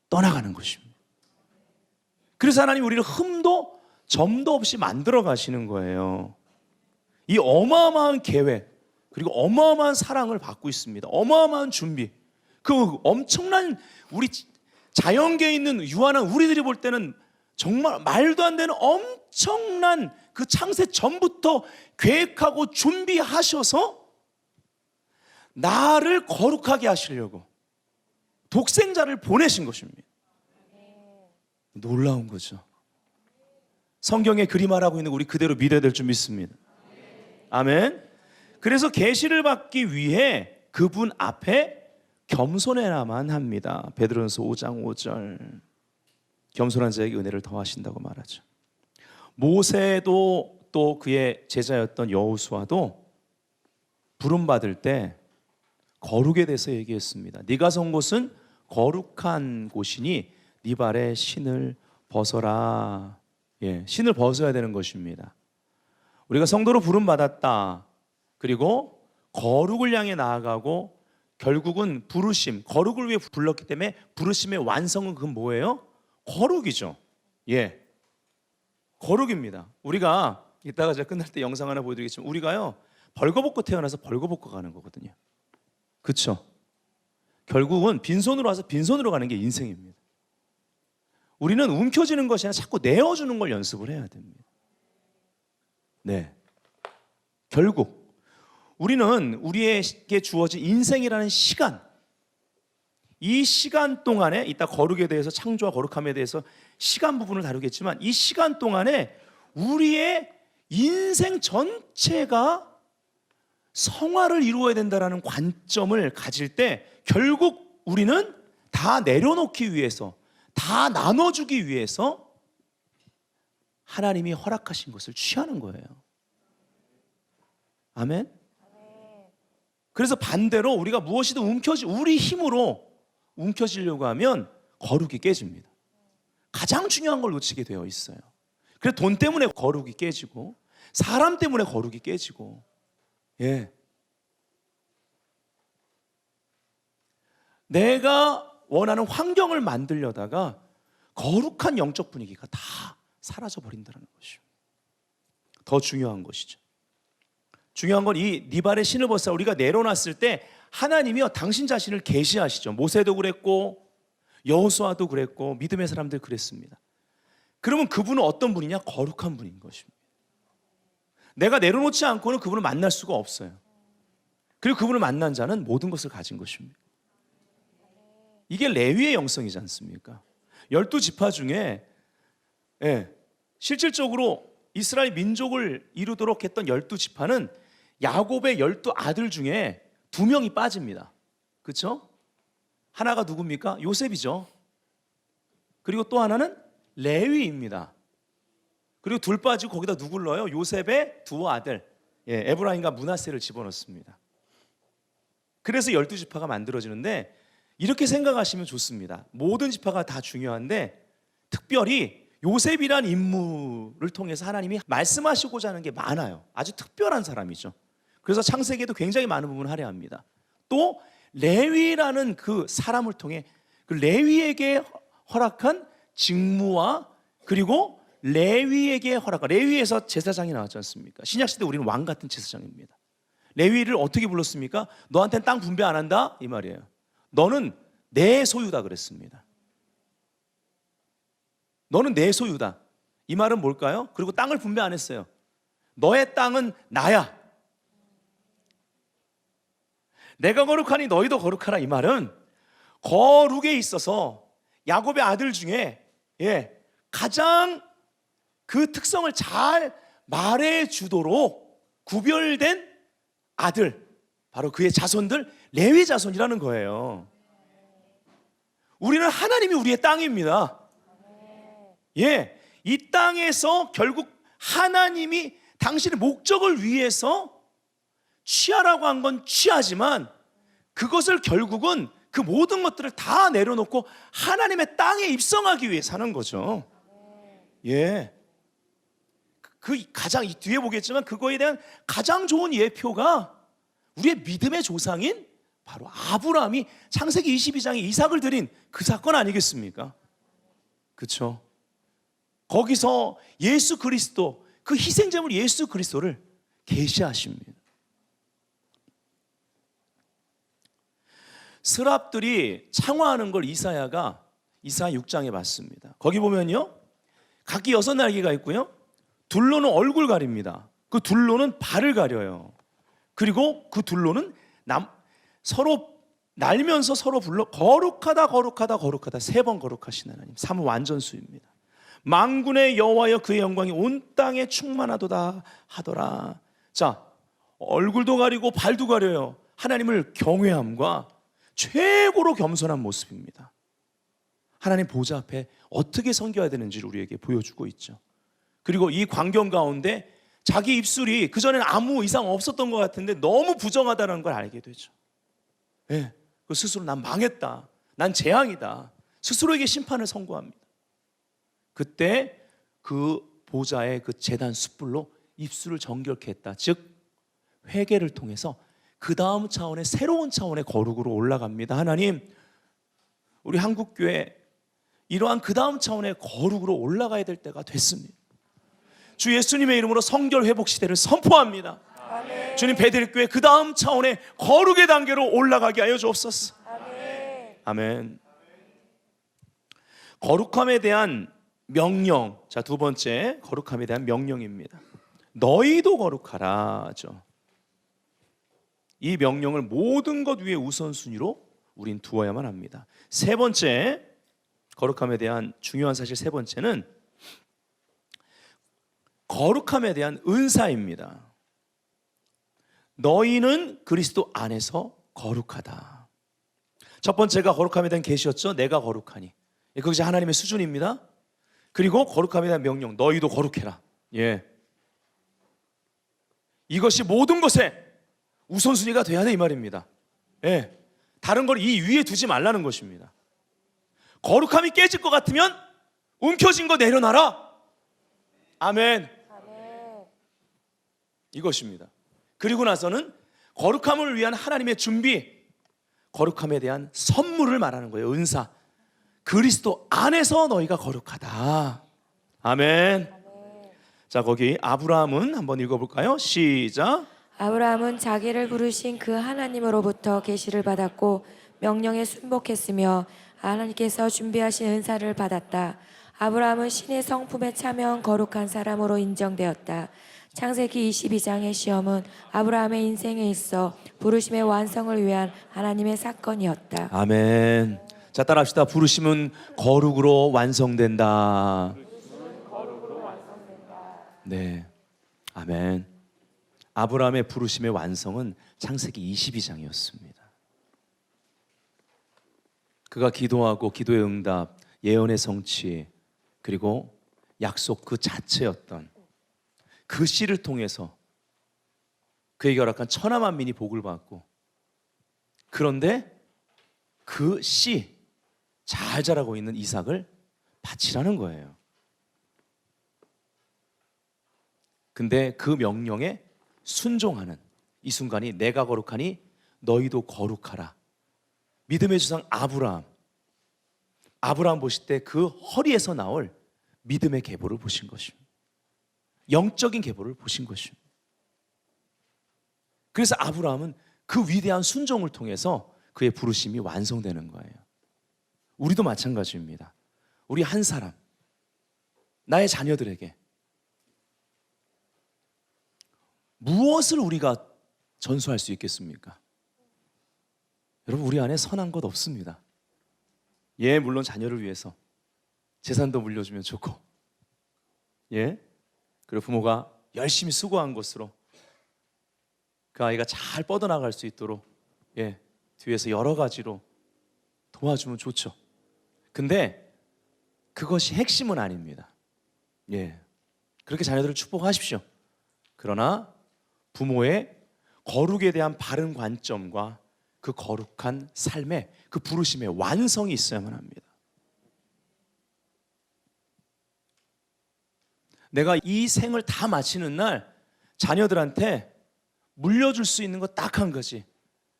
떠나가는 것입니다. 그래서 하나님 우리를 흠도 점도 없이 만들어 가시는 거예요. 이 어마어마한 계획, 그리고 어마어마한 사랑을 받고 있습니다. 어마어마한 준비, 그 엄청난, 우리 자연계에 있는 유한한 우리들이 볼 때는 정말 말도 안 되는 엄청난 그 창세 전부터 계획하고 준비하셔서 나를 거룩하게 하시려고 독생자를 보내신 것입니다. 놀라운 거죠. 성경에 그림하라고 있는 거 우리 그대로 믿어야 될 줄 믿습니다. 아멘. 그래서 계시를 받기 위해 그분 앞에 겸손해야만 합니다. 베드로전서 5장 5절, 겸손한 자에게 은혜를 더하신다고 말하죠. 모세도 또 그의 제자였던 여호수아도 부름받을 때 거룩에 대해서 얘기했습니다. 네가 선 곳은 거룩한 곳이니 네 발에 신을 벗어라. 예, 신을 벗어야 되는 것입니다. 우리가 성도로 부름받았다. 그리고 거룩을 향해 나아가고 결국은 부르심, 거룩을 위해 불렀기 때문에 부르심의 완성은 그건 뭐예요? 거룩이죠. 예, 거룩입니다. 우리가 이따가 제가 끝날 때 영상 하나 보여드리겠지만, 우리가요 벌거벗고 태어나서 벌거벗고 가는 거거든요. 그렇죠? 결국은 빈손으로 와서 빈손으로 가는 게 인생입니다. 우리는 움켜쥐는 것이 아니라 자꾸 내어주는 걸 연습을 해야 됩니다. 네, 결국 우리는 우리에게 주어진 인생이라는 시간, 이 시간 동안에, 이따 거룩에 대해서, 창조와 거룩함에 대해서 시간 부분을 다루겠지만, 이 시간 동안에 우리의 인생 전체가 성화를 이루어야 된다라는 관점을 가질 때 결국 우리는 다 내려놓기 위해서, 다 나눠주기 위해서 하나님이 허락하신 것을 취하는 거예요. 아멘? 그래서 반대로 우리가 무엇이든 우리 힘으로 움켜쥐려고 하면 거룩이 깨집니다. 가장 중요한 걸 놓치게 되어 있어요. 그래서 돈 때문에 거룩이 깨지고, 사람 때문에 거룩이 깨지고, 예. 내가 원하는 환경을 만들려다가 거룩한 영적 분위기가 다 사라져 버린다는 것이죠. 더 중요한 것이죠. 중요한 건 이 니발의 신을 벗사 우리가 내려놨을 때 하나님이요 당신 자신을 계시하시죠. 모세도 그랬고 여호수아도 그랬고 믿음의 사람들 그랬습니다. 그러면 그분은 어떤 분이냐? 거룩한 분인 것입니다. 내가 내려놓지 않고는 그분을 만날 수가 없어요. 그리고 그분을 만난 자는 모든 것을 가진 것입니다. 이게 레위의 영성이지 않습니까? 12지파 중에 실질적으로 이스라엘 민족을 이루도록 했던 12지파는 야곱의 12아들 중에 2명이 빠집니다. 그렇죠? 하나가 누굽니까? 요셉이죠. 그리고 또 하나는 레위입니다. 그리고 둘 빠지고 거기다 누굴 넣어요? 요셉의 두 아들 에브라임과 므낫세를 집어넣습니다. 그래서 12지파가 만들어지는데 이렇게 생각하시면 좋습니다. 모든 지파가 다 중요한데 특별히 요셉이란 인물을 통해서 하나님이 말씀하시고자 하는 게 많아요. 아주 특별한 사람이죠. 그래서 창세기에도 굉장히 많은 부분을 할애합니다. 또 레위라는 그 사람을 통해 그 레위에게 허락한 직무와 그리고 레위에게 허락한, 레위에서 제사장이 나왔지 않습니까? 신약시대 우리는 왕 같은 제사장입니다. 레위를 어떻게 불렀습니까? 너한테는 땅 분배 안 한다 이 말이에요. 너는 내 소유다 그랬습니다. 너는 내 소유다. 이 말은 뭘까요? 그리고 땅을 분배 안 했어요. 너의 땅은 나야. 내가 거룩하니 너희도 거룩하라. 이 말은 거룩에 있어서 야곱의 아들 중에 가장 그 특성을 잘 말해주도록 구별된 아들, 바로 그의 자손들, 레위 자손이라는 거예요. 우리는 하나님이 우리의 땅입니다. 이 땅에서 결국 하나님이 당신의 목적을 위해서 취하라고 한 건 취하지만 그것을 결국은 그 모든 것들을 다 내려놓고 하나님의 땅에 입성하기 위해 사는 거죠. 그 가장 이 뒤에 보겠지만 그거에 대한 가장 좋은 예표가 우리의 믿음의 조상인 바로 아브라함이 창세기 22장에 이삭을 드린 그 사건 아니겠습니까? 그렇죠? 거기서 예수 그리스도, 그 희생제물 예수 그리스도를 계시하십니다. 스랍들이 창화하는 걸 이사야 6장에 봤습니다. 거기 보면요, 각기 6날개가 있고요, 둘로는 얼굴 가립니다. 그 둘로는 발을 가려요. 그리고 그 둘로는 서로 날면서 서로 불러 거룩하다 거룩하다 거룩하다 3번 거룩하신 하나님, 3은 완전수입니다. 만군의 여호와여 그의 영광이 온 땅에 충만하도다 하더라. 자, 얼굴도 가리고 발도 가려요. 하나님을 경외함과 최고로 겸손한 모습입니다. 하나님 보좌 앞에 어떻게 섬겨야 되는지를 우리에게 보여주고 있죠. 그리고 이 광경 가운데 자기 입술이 그전에는 아무 이상 없었던 것 같은데 너무 부정하다는 걸 알게 되죠. 그 스스로 난 망했다, 난 재앙이다, 스스로에게 심판을 선고합니다. 그때 그 보좌의 그 제단 숯불로 입술을 정결케 했다. 즉 회개를 통해서 그 다음 차원의 새로운 차원의 거룩으로 올라갑니다. 하나님, 우리 한국교회 이러한 그 다음 차원의 거룩으로 올라가야 될 때가 됐습니다. 주 예수님의 이름으로 성결 회복 시대를 선포합니다. 아멘. 주님, 베델교회 그 다음 차원의 거룩의 단계로 올라가게 하여 주옵소서. 아멘. 아멘. 거룩함에 대한 명령. 자, 두 번째, 거룩함에 대한 명령입니다. 너희도 거룩하라죠. 이 명령을 모든 것 위에 우선순위로 우린 두어야만 합니다. 세 번째, 거룩함에 대한 중요한 사실 세 번째는 거룩함에 대한 은사입니다. 너희는 그리스도 안에서 거룩하다. 첫 번째가 거룩함에 대한 계시였죠. 내가 거룩하니. 그것이 하나님의 수준입니다. 그리고 거룩함에 대한 명령, 너희도 거룩해라. 예. 이것이 모든 것에 우선순위가 돼야 돼 이 말입니다. 예. 다른 걸 이 위에 두지 말라는 것입니다. 거룩함이 깨질 것 같으면 움켜진 거 내려놔라. 아멘. 이것입니다. 그리고 나서는 거룩함을 위한 하나님의 준비, 거룩함에 대한 선물을 말하는 거예요. 은사. 그리스도 안에서 너희가 거룩하다. 아멘. 자, 거기 아브라함은 한번 읽어볼까요? 시작.
아브라함은 자기를 부르신 그 하나님으로부터 계시를 받았고 명령에 순복했으며 하나님께서 준비하신 은사를 받았다. 아브라함은 신의 성품에 참여한 거룩한 사람으로 인정되었다. 창세기 22장의 시험은 아브라함의 인생에 있어 부르심의 완성을 위한 하나님의 사건이었다.
아멘. 자, 따라합시다. 부르심은 거룩으로 완성된다. 네. 아멘. 아브라함의 부르심의 완성은 창세기 22장이었습니다. 그가 기도하고 기도의 응답, 예언의 성취, 그리고 약속 그 자체였던 그 씨를 통해서 그에게 허락한 천하 만민이 복을 받고, 그런데 그 씨, 잘 자라고 있는 이삭을 바치라는 거예요. 근데 그 명령에 순종하는 이 순간이 내가 거룩하니 너희도 거룩하라. 믿음의 주상 아브라함 보실 때 그 허리에서 나올 믿음의 계보를 보신 것입니다. 영적인 계보를 보신 것입니다. 그래서 아브라함은 그 위대한 순종을 통해서 그의 부르심이 완성되는 거예요. 우리도 마찬가지입니다. 우리 한 사람, 나의 자녀들에게 무엇을 우리가 전수할 수 있겠습니까? 여러분, 우리 안에 선한 것 없습니다. 예, 물론 자녀를 위해서 재산도 물려주면 좋고, 예, 그리고 부모가 열심히 수고한 것으로 그 아이가 잘 뻗어나갈 수 있도록, 예, 뒤에서 여러 가지로 도와주면 좋죠. 근데 그것이 핵심은 아닙니다. 예, 그렇게 자녀들을 축복하십시오. 그러나 부모의 거룩에 대한 바른 관점과 그 거룩한 삶의 그 부르심의 완성이 있어야만 합니다. 내가 이 생을 다 마치는 날 자녀들한테 물려줄 수 있는 거 딱 한 가지.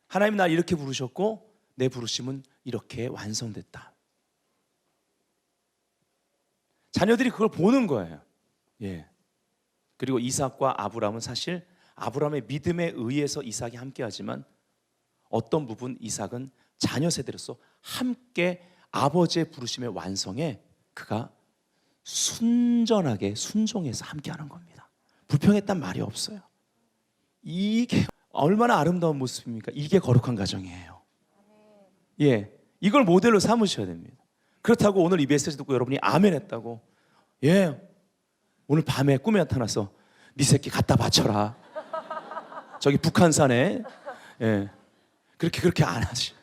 하나님 날 이렇게 부르셨고 내 부르심은 이렇게 완성됐다. 자녀들이 그걸 보는 거예요. 예. 그리고 이삭과 아브라함은 사실 아브라함의 믿음에 의해서 이삭이 함께하지만 어떤 부분 이삭은 자녀 세대로서 함께 아버지의 부르심의 완성에 그가 순전하게 순종해서 함께하는 겁니다. 불평했단 말이 없어요. 이게 얼마나 아름다운 모습입니까? 이게 거룩한 가정이에요. 예, 이걸 모델로 삼으셔야 됩니다. 그렇다고 오늘 이 메시지 듣고 여러분이 아멘 했다고, 예, 오늘 밤에 꿈에 나타나서 네 새끼 갖다 바쳐라, 저기 북한산에, 예, 그렇게 안 하지.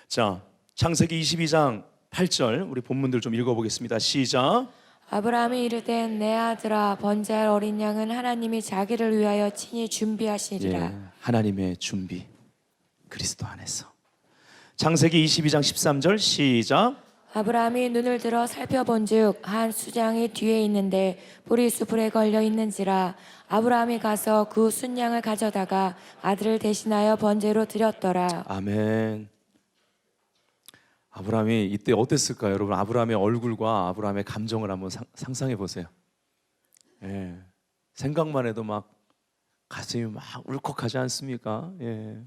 자, 창세기 22장 8절 우리 본문들 좀 읽어보겠습니다. 시작.
아브라함이 이르되 내 아들아 번제할 어린 양은 하나님이 자기를 위하여 친히 준비하시리라.
예, 하나님의 준비, 그리스도 안에서. 창세기 22장 13절 시작.
아브라함이 눈을 들어 살펴본즉 한 수장이 뒤에 있는데 불이 수풀에 걸려 있는지라. 아브라함이 가서 그 순양을 가져다가 아들을 대신하여 번제로 드렸더라.
아멘. 아브라함이 이때 어땠을까요? 여러분, 아브라함의 얼굴과 아브라함의 감정을 한번 상상해 보세요. 예, 생각만 해도 막 가슴이 막 울컥하지 않습니까? 예.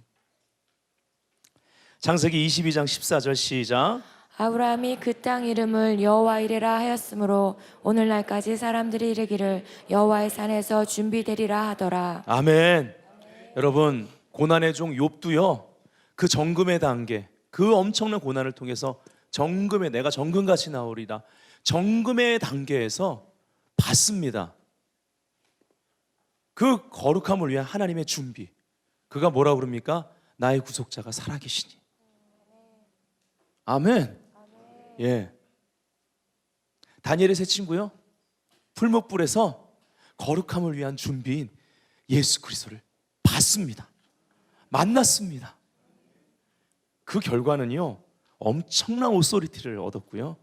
창세기 22장 14절 시작.
아브라함이 그 땅 이름을 여호와 이레라 하였으므로 오늘날까지 사람들이 이르기를 여호와의 산에서 준비되리라 하더라.
아멘. 여러분, 고난의 종 욥도요, 그 정금의 단계, 그 엄청난 고난을 통해서 정금의 내가 정금같이 나오리라, 정금의 단계에서 받습니다. 그 거룩함을 위한 하나님의 준비. 그가 뭐라고 그럽니까? 나의 구속자가 살아계시니. 아멘. 예. 다니엘의 세 친구요, 풀무불에서 거룩함을 위한 준비인 예수 그리스도를 봤습니다. 만났습니다. 그 결과는요, 엄청난 오소리티를 얻었고요,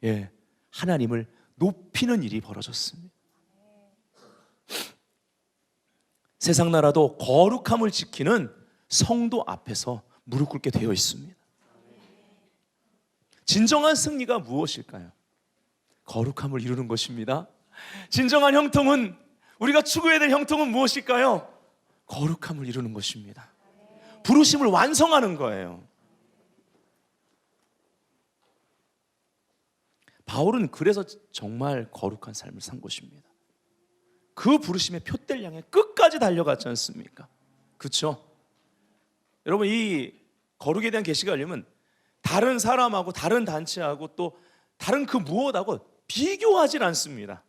예, 하나님을 높이는 일이 벌어졌습니다. 세상 나라도 거룩함을 지키는 성도 앞에서 무릎 꿇게 되어 있습니다. 진정한 승리가 무엇일까요? 거룩함을 이루는 것입니다. 진정한 형통은, 우리가 추구해야 될 형통은 무엇일까요? 거룩함을 이루는 것입니다. 부르심을 완성하는 거예요. 바울은 그래서 정말 거룩한 삶을 산 것입니다. 그 부르심의 표대를 향해 끝까지 달려갔지 않습니까? 그렇죠? 여러분, 이 거룩에 대한 계시가 열리면 다른 사람하고 다른 단체하고 또 다른 그 무엇하고 비교하지 않습니다.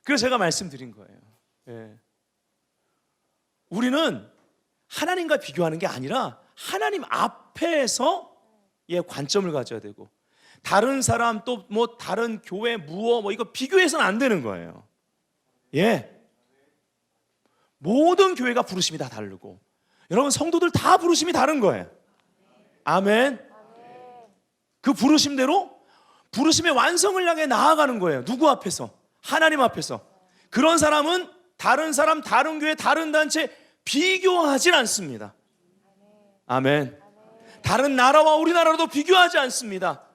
그래서 제가 말씀드린 거예요. 예. 우리는 하나님과 비교하는 게 아니라 하나님 앞에서 관점을 가져야 되고, 다른 사람 또 뭐 다른 교회 무엇 이거 비교해서는 안 되는 거예요. 예. 모든 교회가 부르심이 다 다르고, 여러분 성도들 다 부르심이 다른 거예요. 아멘. 그 부르심대로 부르심의 완성을 향해 나아가는 거예요. 누구 앞에서? 하나님 앞에서. 그런 사람은 다른 사람, 다른 교회, 다른 단체 비교하진 않습니다. 아멘. 다른 나라와 우리나라도 비교하지 않습니다.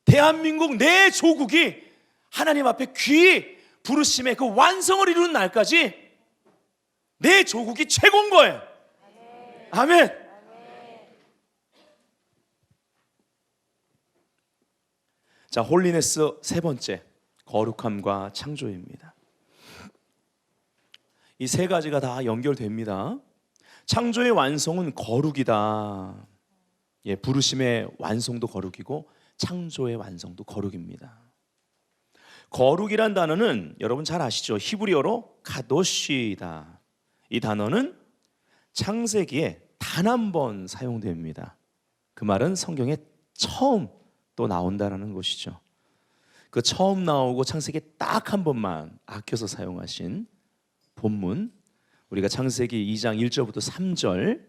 대한민국 내 조국이 하나님 앞에 귀히 부르심의 그 완성을 이루는 날까지 내 조국이 최고인 거예요. 아멘. 자, 홀리네스 세 번째, 거룩함과 창조입니다. 이 세 가지가 다 연결됩니다. 창조의 완성은 거룩이다. 예, 부르심의 완성도 거룩이고 창조의 완성도 거룩입니다. 거룩이란 단어는 여러분 잘 아시죠? 히브리어로 카도시이다. 이 단어는 창세기에 단 한 번 사용됩니다. 그 말은 성경에 처음 또 나온다라는 것이죠. 그 처음 나오고 창세기에 딱 한 번만 아껴서 사용하신 본문, 우리가 창세기 2장 1절부터 3절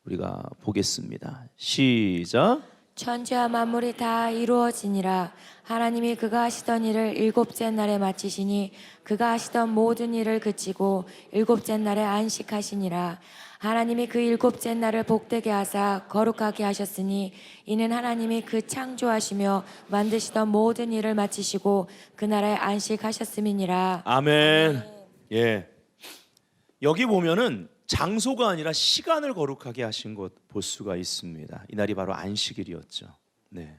우리가 보겠습니다. 시작.
천지와 만물이 다 이루어지니라. 하나님이 그가 하시던 일을 일곱째 날에 마치시니 그가 하시던 모든 일을 그치고 일곱째 날에 안식하시니라. 하나님이 그 일곱째 날을 복되게 하사 거룩하게 하셨으니 이는 하나님이 그 창조하시며 만드시던 모든 일을 마치시고 그날에 안식하셨음이니라.
아멘. 예. 여기 보면은 장소가 아니라 시간을 거룩하게 하신 것 볼 수가 있습니다. 이날이 바로 안식일이었죠. 네.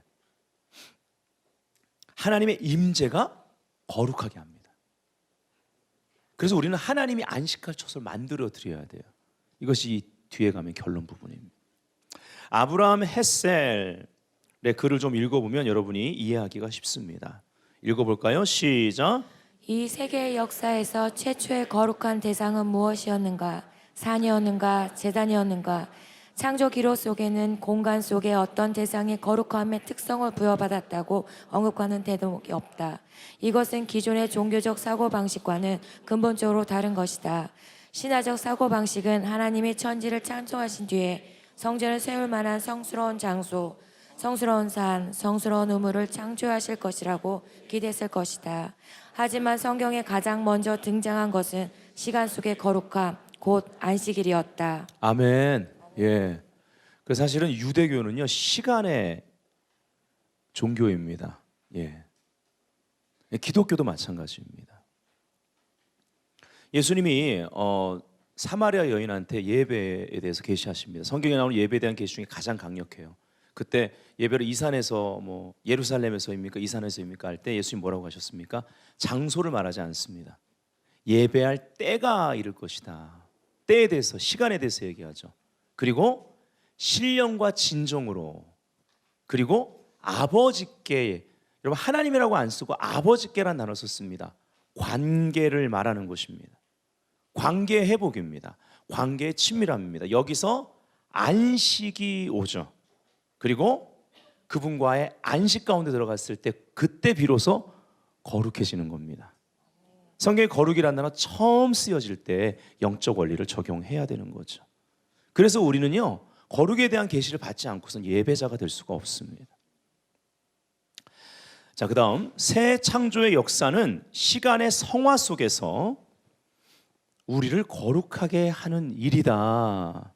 하나님의 임재가 거룩하게 합니다. 그래서 우리는 하나님이 안식할 처소를 만들어 드려야 돼요. 이것이 이 뒤에 가면 결론 부분입니다. 아브라함 헷셀의 글을 좀 읽어보면 여러분이 이해하기가 쉽습니다. 읽어볼까요? 시작.
이 세계의 역사에서 최초의 거룩한 대상은 무엇이었는가? 산이었는가? 제단이었는가? 창조 기록 속에는 공간 속에 어떤 대상이 거룩함의 특성을 부여받았다고 언급하는 대목이 없다. 이것은 기존의 종교적 사고방식과는 근본적으로 다른 것이다. 신화적 사고방식은 하나님이 천지를 창조하신 뒤에 성전을 세울 만한 성스러운 장소, 성스러운 산, 성스러운 우물을 창조하실 것이라고 기대했을 것이다. 하지만 성경에 가장 먼저 등장한 것은 시간 속의 거룩함, 곧 안식일이었다.
아멘. 예. 그 사실은 유대교는요, 시간의 종교입니다. 예. 기독교도 마찬가지입니다. 예수님이 사마리아 여인한테 예배에 대해서 계시하십니다. 성경에 나오는 예배에 대한 계시 중에 가장 강력해요. 그때 예배를 이 산에서 뭐 예루살렘에서입니까? 이 산에서입니까? 할 때 예수님 뭐라고 하셨습니까? 장소를 말하지 않습니다. 예배할 때가 이를 것이다. 때에 대해서, 시간에 대해서 얘기하죠. 그리고 신령과 진정으로, 그리고 아버지께 여러분, 하나님이라고 안 쓰고 아버지께란 단어 썼습니다. 관계를 말하는 것입니다. 관계 회복입니다. 관계의 친밀함입니다. 여기서 안식이 오죠. 그리고 그분과의 안식 가운데 들어갔을 때 그때 비로소 거룩해지는 겁니다. 성경에 거룩이라는 단어 처음 쓰여질 때 영적 원리를 적용해야 되는 거죠. 그래서 우리는요, 거룩에 대한 계시를 받지 않고선 예배자가 될 수가 없습니다. 자, 그 다음 새 창조의 역사는 시간의 성화 속에서 우리를 거룩하게 하는 일이다.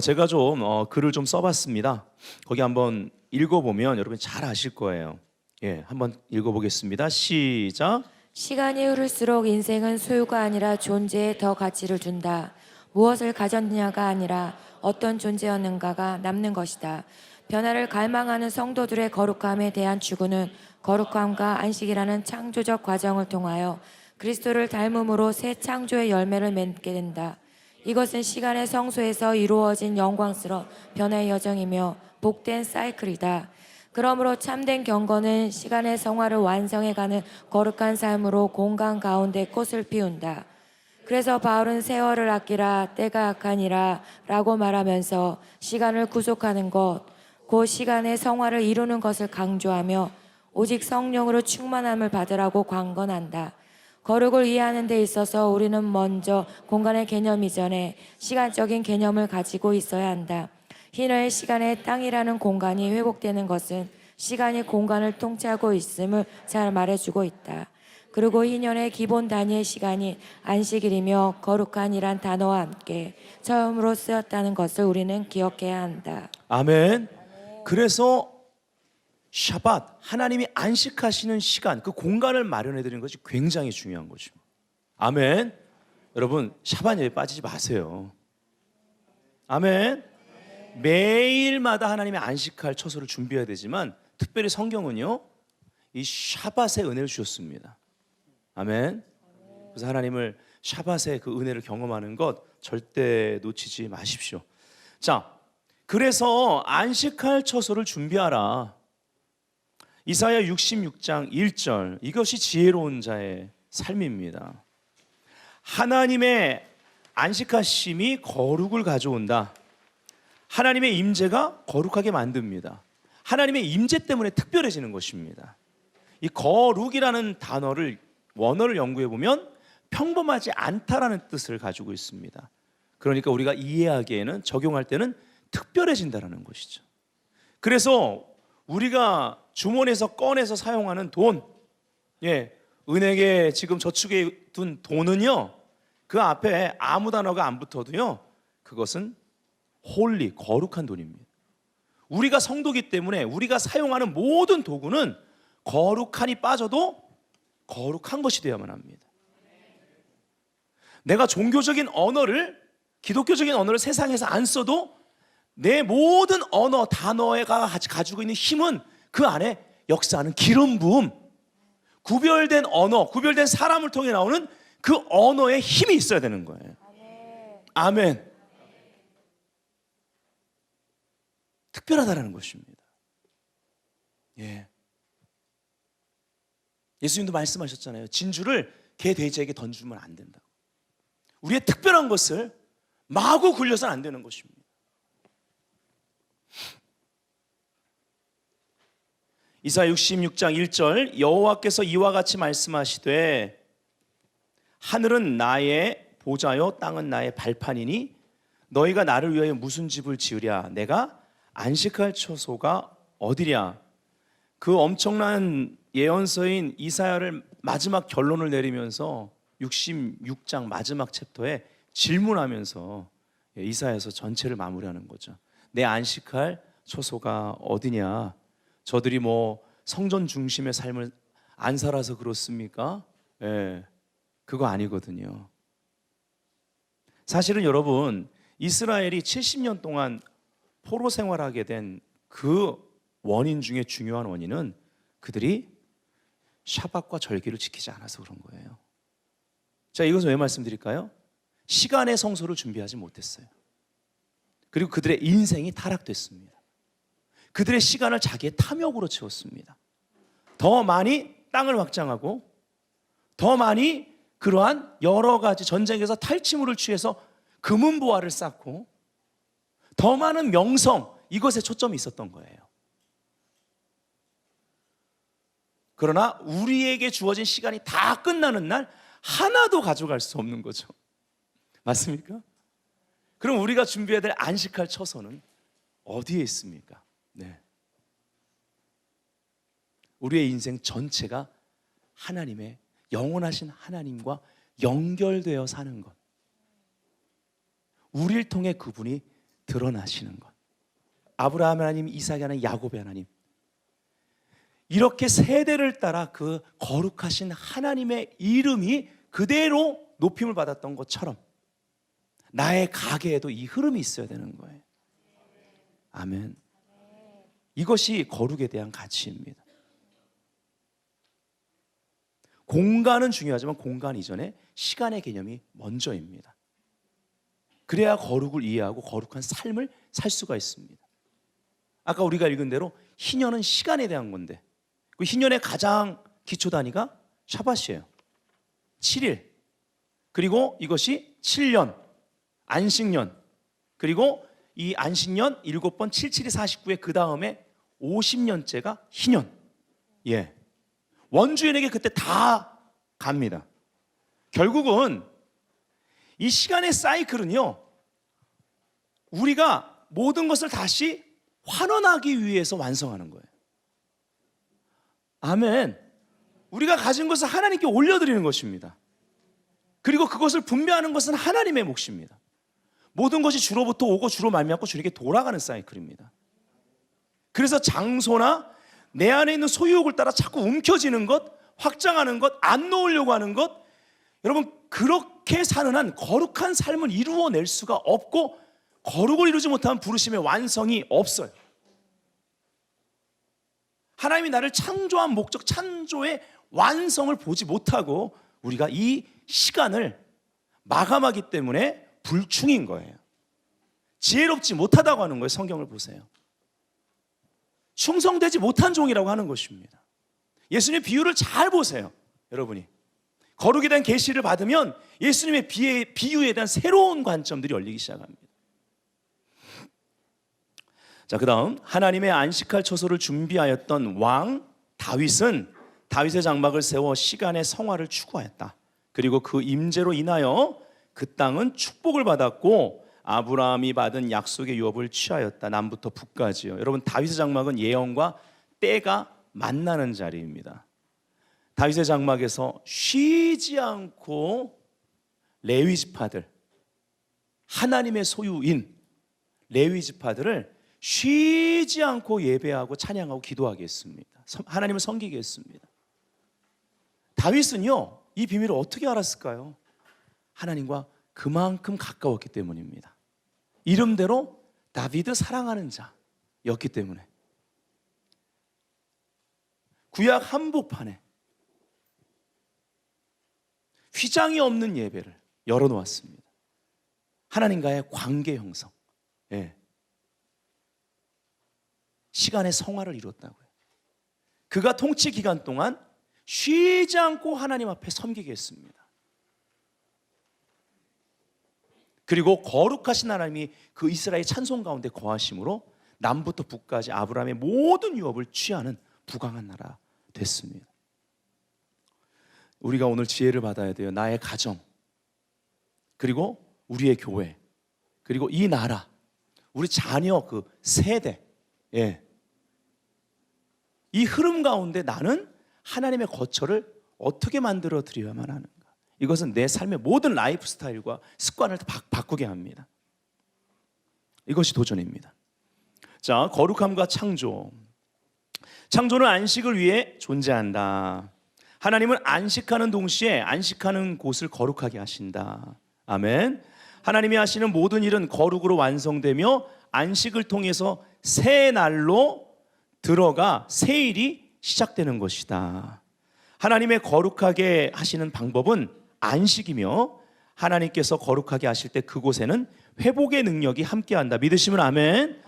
제가 좀 글을 좀 써봤습니다. 거기 한번 읽어보면 여러분 잘 아실 거예요. 예, 한번 읽어보겠습니다. 시작.
시간이 흐를수록 인생은 소유가 아니라 존재에 더 가치를 준다. 무엇을 가졌느냐가 아니라 어떤 존재였는가가 남는 것이다. 변화를 갈망하는 성도들의 거룩함에 대한 추구는 거룩함과 안식이라는 창조적 과정을 통하여 그리스도를 닮음으로 새 창조의 열매를 맺게 된다. 이것은 시간의 성소에서 이루어진 영광스러운 변화의 여정이며 복된 사이클이다. 그러므로 참된 경건은 시간의 성화를 완성해가는 거룩한 삶으로 공간 가운데 꽃을 피운다. 그래서 바울은 세월을 아끼라 때가 악하니라 라고 말하면서 시간을 구속하는 것, 그 시간의 성화를 이루는 것을 강조하며 오직 성령으로 충만함을 받으라고 권건한다. 거룩을 이해하는 데 있어서 우리는 먼저 공간의 개념 이전에 시간적인 개념을 가지고 있어야 한다. 희노의 시간에 땅이라는 공간이 회복되는 것은 시간이 공간을 통치하고 있음을 잘 말해주고 있다. 그리고 희년의 기본 단위의 시간이 안식일이며 거룩한이란 단어와 함께 처음으로 쓰였다는 것을 우리는 기억해야 한다.
아멘. 그래서 샤밧, 하나님이 안식하시는 시간, 그 공간을 마련해 드리는 것이 굉장히 중요한 것입니다. 아멘. 여러분, 샤밧 예배 빠지지 마세요. 아멘. 매일마다 하나님의 안식할 처소를 준비해야 되지만 특별히 성경은요, 이 샤밧의 은혜를 주셨습니다. 아멘. 그래서 하나님을 샤밧의 그 은혜를 경험하는 것 절대 놓치지 마십시오. 자, 그래서 안식할 처소를 준비하라. 이사야 66장 1절, 이것이 지혜로운 자의 삶입니다. 하나님의 안식하심이 거룩을 가져온다. 하나님의 임재가 거룩하게 만듭니다. 하나님의 임재 때문에 특별해지는 것입니다. 이 거룩이라는 단어를 원어를 연구해 보면 평범하지 않다라는 뜻을 가지고 있습니다. 그러니까 우리가 이해하기에는, 적용할 때는 특별해진다라는 것이죠. 그래서 우리가 주머니에서 꺼내서 사용하는 돈, 은행에 지금 저축해 둔 돈은요, 그 앞에 아무 단어가 안 붙어도요, 그것은 홀리, 거룩한 돈입니다. 우리가 성도기 때문에 우리가 사용하는 모든 도구는 거룩한이 빠져도 거룩한 것이 되어야만 합니다. 내가 종교적인 언어를, 기독교적인 언어를 세상에서 안 써도 내 모든 언어, 단어가 가지고 있는 힘은 그 안에 역사하는 기름 부음, 구별된 언어, 구별된 사람을 통해 나오는 그 언어에 힘이 있어야 되는 거예요. 아멘. 특별하다는 것입니다. 예. 예수님도 말씀하셨잖아요. 진주를 개 돼지에게 던지면 안 된다고. 우리의 특별한 것을 마구 굴려서는 안 되는 것입니다. 이사야 66장 1절, 여호와께서 이와 같이 말씀하시되 하늘은 나의 보좌요 땅은 나의 발판이니 너희가 나를 위하여 무슨 집을 지으랴. 내가 안식할 처소가 어디랴. 그 엄청난 예언서인 이사야를 마지막 결론을 내리면서 66장 마지막 챕터에 질문하면서 이사야서 전체를 마무리하는 거죠. 내 안식할 처소가 어디냐. 저들이 뭐 성전 중심의 삶을 안 살아서 그렇습니까? 그거 아니거든요. 사실은 여러분, 이스라엘이 70년 동안 포로 생활하게 된 그 원인 중에 중요한 원인은 그들이 샤밧과 절기를 지키지 않아서 그런 거예요. 자, 이것은 왜 말씀드릴까요? 시간의 성소를 준비하지 못했어요. 그리고 그들의 인생이 타락됐습니다. 그들의 시간을 자기의 탐욕으로 채웠습니다. 더 많이 땅을 확장하고 더 많이 그러한 여러 가지 전쟁에서 탈취물을 취해서 금은보화를 쌓고 더 많은 명성, 이것에 초점이 있었던 거예요. 그러나 우리에게 주어진 시간이 다 끝나는 날 하나도 가져갈 수 없는 거죠. 맞습니까? 그럼 우리가 준비해야 될 안식할 처소는 어디에 있습니까? 네. 우리의 인생 전체가 하나님의 영원하신 하나님과 연결되어 사는 것, 우리를 통해 그분이 드러나시는 것. 아브라함 하나님, 이삭 하나님, 야곱의 하나님, 이렇게 세대를 따라 그 거룩하신 하나님의 이름이 그대로 높임을 받았던 것처럼 나의 가게에도 이 흐름이 있어야 되는 거예요. 아멘. 이것이 거룩에 대한 가치입니다. 공간은 중요하지만 공간 이전에 시간의 개념이 먼저입니다. 그래야 거룩을 이해하고 거룩한 삶을 살 수가 있습니다. 아까 우리가 읽은 대로 희년은 시간에 대한 건데 그 희년의 가장 기초 단위가 샤밧이에요. 7일. 그리고 이것이 7년, 안식년. 그리고 이 안식년 7번 77이 49에 그 다음에 50년째가 희년. 예. 원주인에게 그때 다 갑니다. 결국은 이 시간의 사이클은요, 우리가 모든 것을 다시 환원하기 위해서 완성하는 거예요. 아멘. 우리가 가진 것을 하나님께 올려드리는 것입니다. 그리고 그것을 분배하는 것은 하나님의 몫입니다. 모든 것이 주로부터 오고 주로 말미암고 주님께 돌아가는 사이클입니다. 그래서 장소나 내 안에 있는 소유욕을 따라 자꾸 움켜쥐는 것, 확장하는 것, 안 놓으려고 하는 것, 여러분 그렇게 사는 한 거룩한 삶을 이루어낼 수가 없고 거룩을 이루지 못하면 부르심의 완성이 없어요. 하나님이 나를 창조한 목적, 창조의 완성을 보지 못하고 우리가 이 시간을 마감하기 때문에 불충인 거예요. 지혜롭지 못하다고 하는 거예요. 성경을 보세요. 충성되지 못한 종이라고 하는 것입니다. 예수님의 비유를 잘 보세요. 여러분이 거룩에 대한 계시를 받으면 예수님의 비유에 대한 새로운 관점들이 열리기 시작합니다. 자, 그 다음 하나님의 안식할 처소를 준비하였던 왕 다윗은 다윗의 장막을 세워 시간의 성화를 추구하였다. 그리고 그 임재로 인하여 그 땅은 축복을 받았고 아브라함이 받은 약속의 유업을 취하였다. 남부터 북까지요. 여러분 다윗의 장막은 예언과 때가 만나는 자리입니다. 다윗의 장막에서 쉬지 않고 레위 지파들, 하나님의 소유인 레위 지파들을 쉬지 않고 예배하고 찬양하고 기도하게 했습니다. 하나님을 섬기게 했습니다. 다윗은요, 이 비밀을 어떻게 알았을까요? 하나님과 그만큼 가까웠기 때문입니다. 이름대로 다비드 사랑하는 자였기 때문에. 구약 한복판에 휘장이 없는 예배를 열어놓았습니다. 하나님과의 관계 형성, 예. 시간의 성화를 이뤘다고요. 그가 통치 기간 동안 쉬지 않고 하나님 앞에 섬기게 했습니다. 그리고 거룩하신 하나님이 그 이스라엘 찬송 가운데 거하심으로 남부터 북까지 아브라함의 모든 유업을 취하는 부강한 나라 됐습니다. 우리가 오늘 지혜를 받아야 돼요. 나의 가정, 그리고 우리의 교회, 그리고 이 나라, 우리 자녀 그 세대, 예. 이 흐름 가운데 나는 하나님의 거처를 어떻게 만들어 드려야만 하는가? 이것은 내 삶의 모든 라이프 스타일과 습관을 바꾸게 합니다. 이것이 도전입니다. 자, 거룩함과 창조. 창조는 안식을 위해 존재한다. 하나님은 안식하는 동시에 안식하는 곳을 거룩하게 하신다. 아멘. 하나님이 하시는 모든 일은 거룩으로 완성되며 안식을 통해서 새 날로 들어가 새 일이 시작되는 것이다. 하나님의 거룩하게 하시는 방법은 안식이며 하나님께서 거룩하게 하실 때 그곳에는 회복의 능력이 함께한다. 믿으시면 아멘.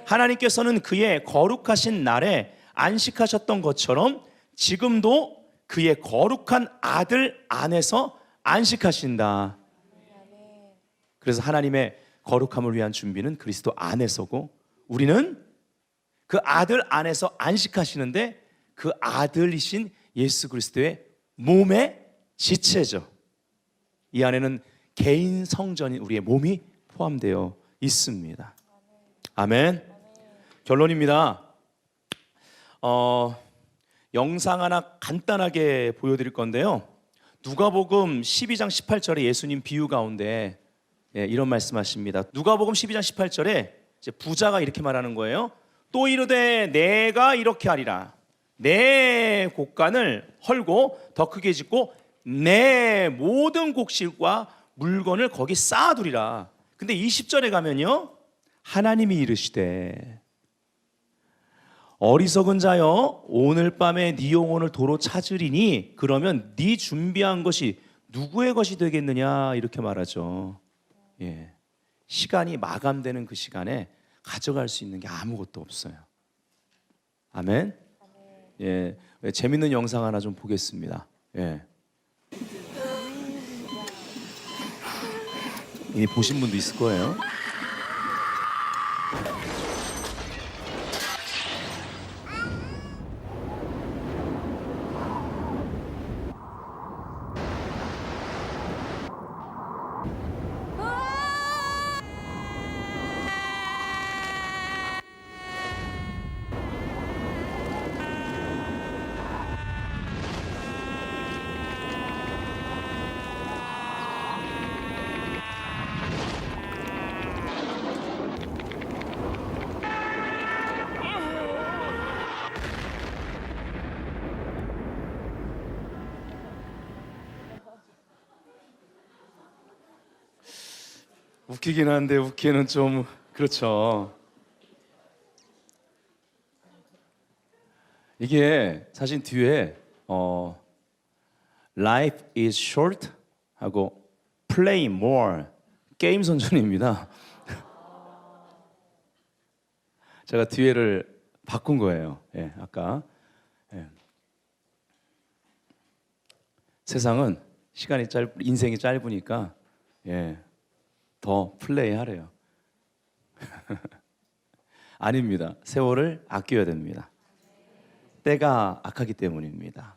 하나님께서는 그의 거룩하신 날에 안식하셨던 것처럼 지금도 그의 거룩한 아들 안에서 안식하신다. 그래서 하나님의 거룩함을 위한 준비는 그리스도 안에서고, 우리는 그 아들 안에서 안식하시는데 그 아들이신 예수 그리스도의 몸의 지체죠. 이 안에는 개인 성전인 우리의 몸이 포함되어 있습니다. 아멘. 결론입니다. 영상 하나 간단하게 보여드릴 건데요. 누가복음 12장 18절에 예수님 비유 가운데 이런 말씀하십니다. 누가복음 12장 18절에 이제 부자가 이렇게 말하는 거예요. 또 이르되 내가 이렇게 하리라. 내 곡간을 헐고 더 크게 짓고 내 모든 곡실과 물건을 거기 쌓아두리라. 근데 20절에 가면요, 하나님이 이르시되 어리석은 자여 오늘 밤에 네 영혼을 도로 찾으리니 그러면 네 준비한 것이 누구의 것이 되겠느냐, 이렇게 말하죠. 예. 시간이 마감되는 그 시간에 가져갈 수 있는 게 아무것도 없어요. 아멘. 예. 재밌는 영상 하나 좀 보겠습니다. 예. 이미 보신 분도 있을 거예요. 웃기긴 한데 웃기는 좀 그렇죠. 이게 사실 뒤에 Life is short 하고 Play more 게임 선전입니다. 제가 뒤에를 바꾼 거예요. 예, 아까. 예. 세상은 시간이 인생이 짧으니까 더 플레이하래요. 아닙니다. 세월을 아껴야 됩니다. 때가 악하기 때문입니다.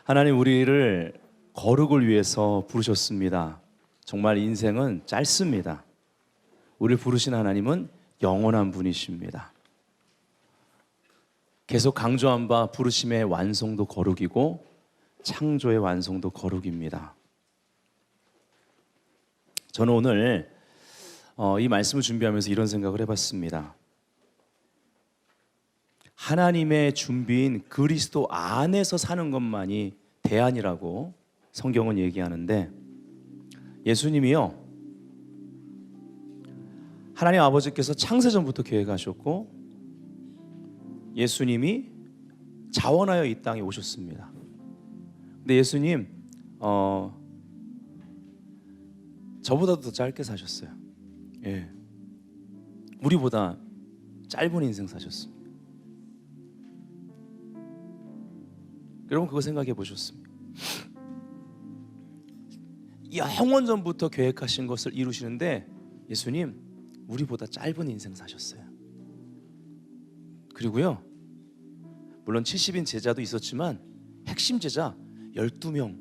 하나님 우리를 거룩을 위해서 부르셨습니다. 정말 인생은 짧습니다. 우리를 부르신 하나님은 영원한 분이십니다. 계속 강조한 바 부르심의 완성도 거룩이고 창조의 완성도 거룩입니다. 저는 오늘 이 말씀을 준비하면서 이런 생각을 해봤습니다. 하나님의 준비인 그리스도 안에서 사는 것만이 대안이라고 성경은 얘기하는데, 예수님이요, 하나님 아버지께서 창세전부터 계획하셨고 예수님이 자원하여 이 땅에 오셨습니다. 근데 예수님 저보다도 더 짧게 사셨어요. 예. 우리보다 짧은 인생 사셨습니다. 여러분 그거 생각해 보셨습니까? 영원 전부터 계획하신 것을 이루시는데 예수님 우리보다 짧은 인생 사셨어요. 그리고요, 물론 70인 제자도 있었지만 핵심 제자 12명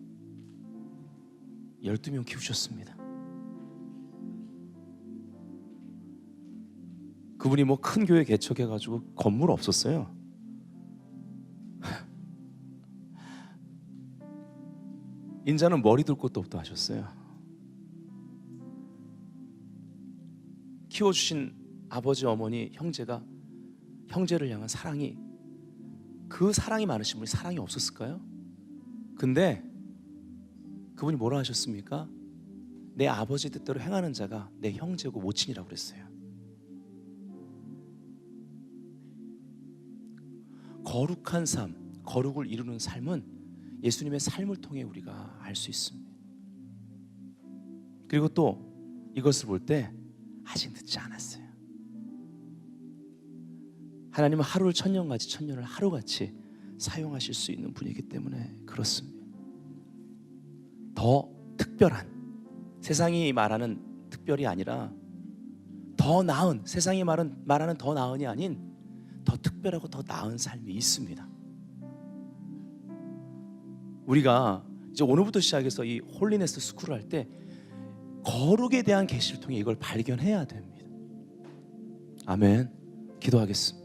키우셨습니다. 그분이 뭐 큰 교회 개척해가지고 건물 없었어요. 인자는 머리 둘 곳도 없다 하셨어요. 키워주신 아버지, 어머니, 형제가 형제를 향한 사랑이, 그 사랑이 많으신 분이 사랑이 없었을까요? 근데 그분이 뭐라 하셨습니까? 내 아버지 뜻대로 행하는 자가 내 형제고 모친이라고 그랬어요. 거룩한 삶, 거룩을 이루는 삶은 예수님의 삶을 통해 우리가 알 수 있습니다. 그리고 또 이것을 볼 때 아직 늦지 않았어요. 하나님은 하루를 천년같이, 천년을 하루같이 사용하실 수 있는 분이기 때문에 그렇습니다. 더 특별한, 세상이 말하는 특별이 아니라 더 나은, 세상이 말하는 더 나은이 아닌 더 특별하고 더 나은 삶이 있습니다. 우리가 이제 오늘부터 시작해서 이 홀리네스 스쿨을 할 때 거룩에 대한 계시를 통해 이걸 발견해야 됩니다. 아멘. 기도하겠습니다.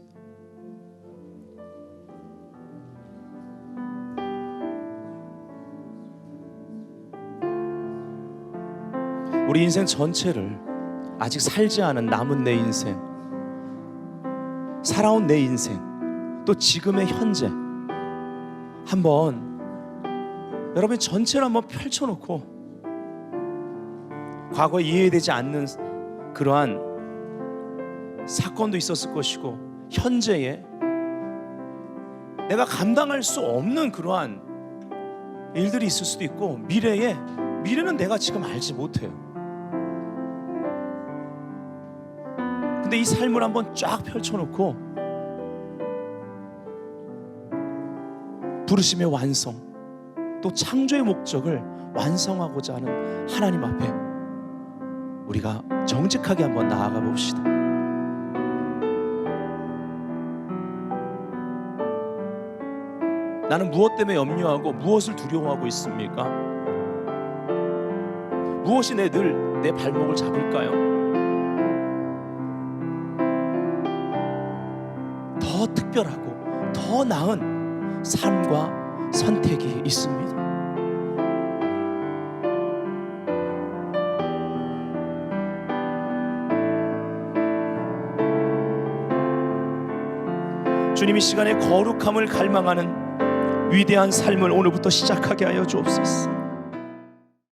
우리 인생 전체를, 아직 살지 않은 남은 내 인생, 살아온 내 인생, 또 지금의 현재 한번 여러분 전체를 한번 펼쳐놓고 과거에 이해되지 않는 그러한 사건도 있었을 것이고 현재에 내가 감당할 수 없는 그러한 일들이 있을 수도 있고 미래는 내가 지금 알지 못해요. 근데 이 삶을 한번 쫙 펼쳐놓고 부르심의 완성, 또 창조의 목적을 완성하고자 하는 하나님 앞에 우리가 정직하게 한번 나아가 봅시다. 나는 무엇 때문에 염려하고 무엇을 두려워하고 있습니까? 무엇이 늘 내 발목을 잡을까요? 더 특별하고 더 나은 삶과 선택이 있습니다. 주님, 이 시간에 거룩함을 갈망하는 위대한 삶을 오늘부터 시작하게 하여 주옵소서.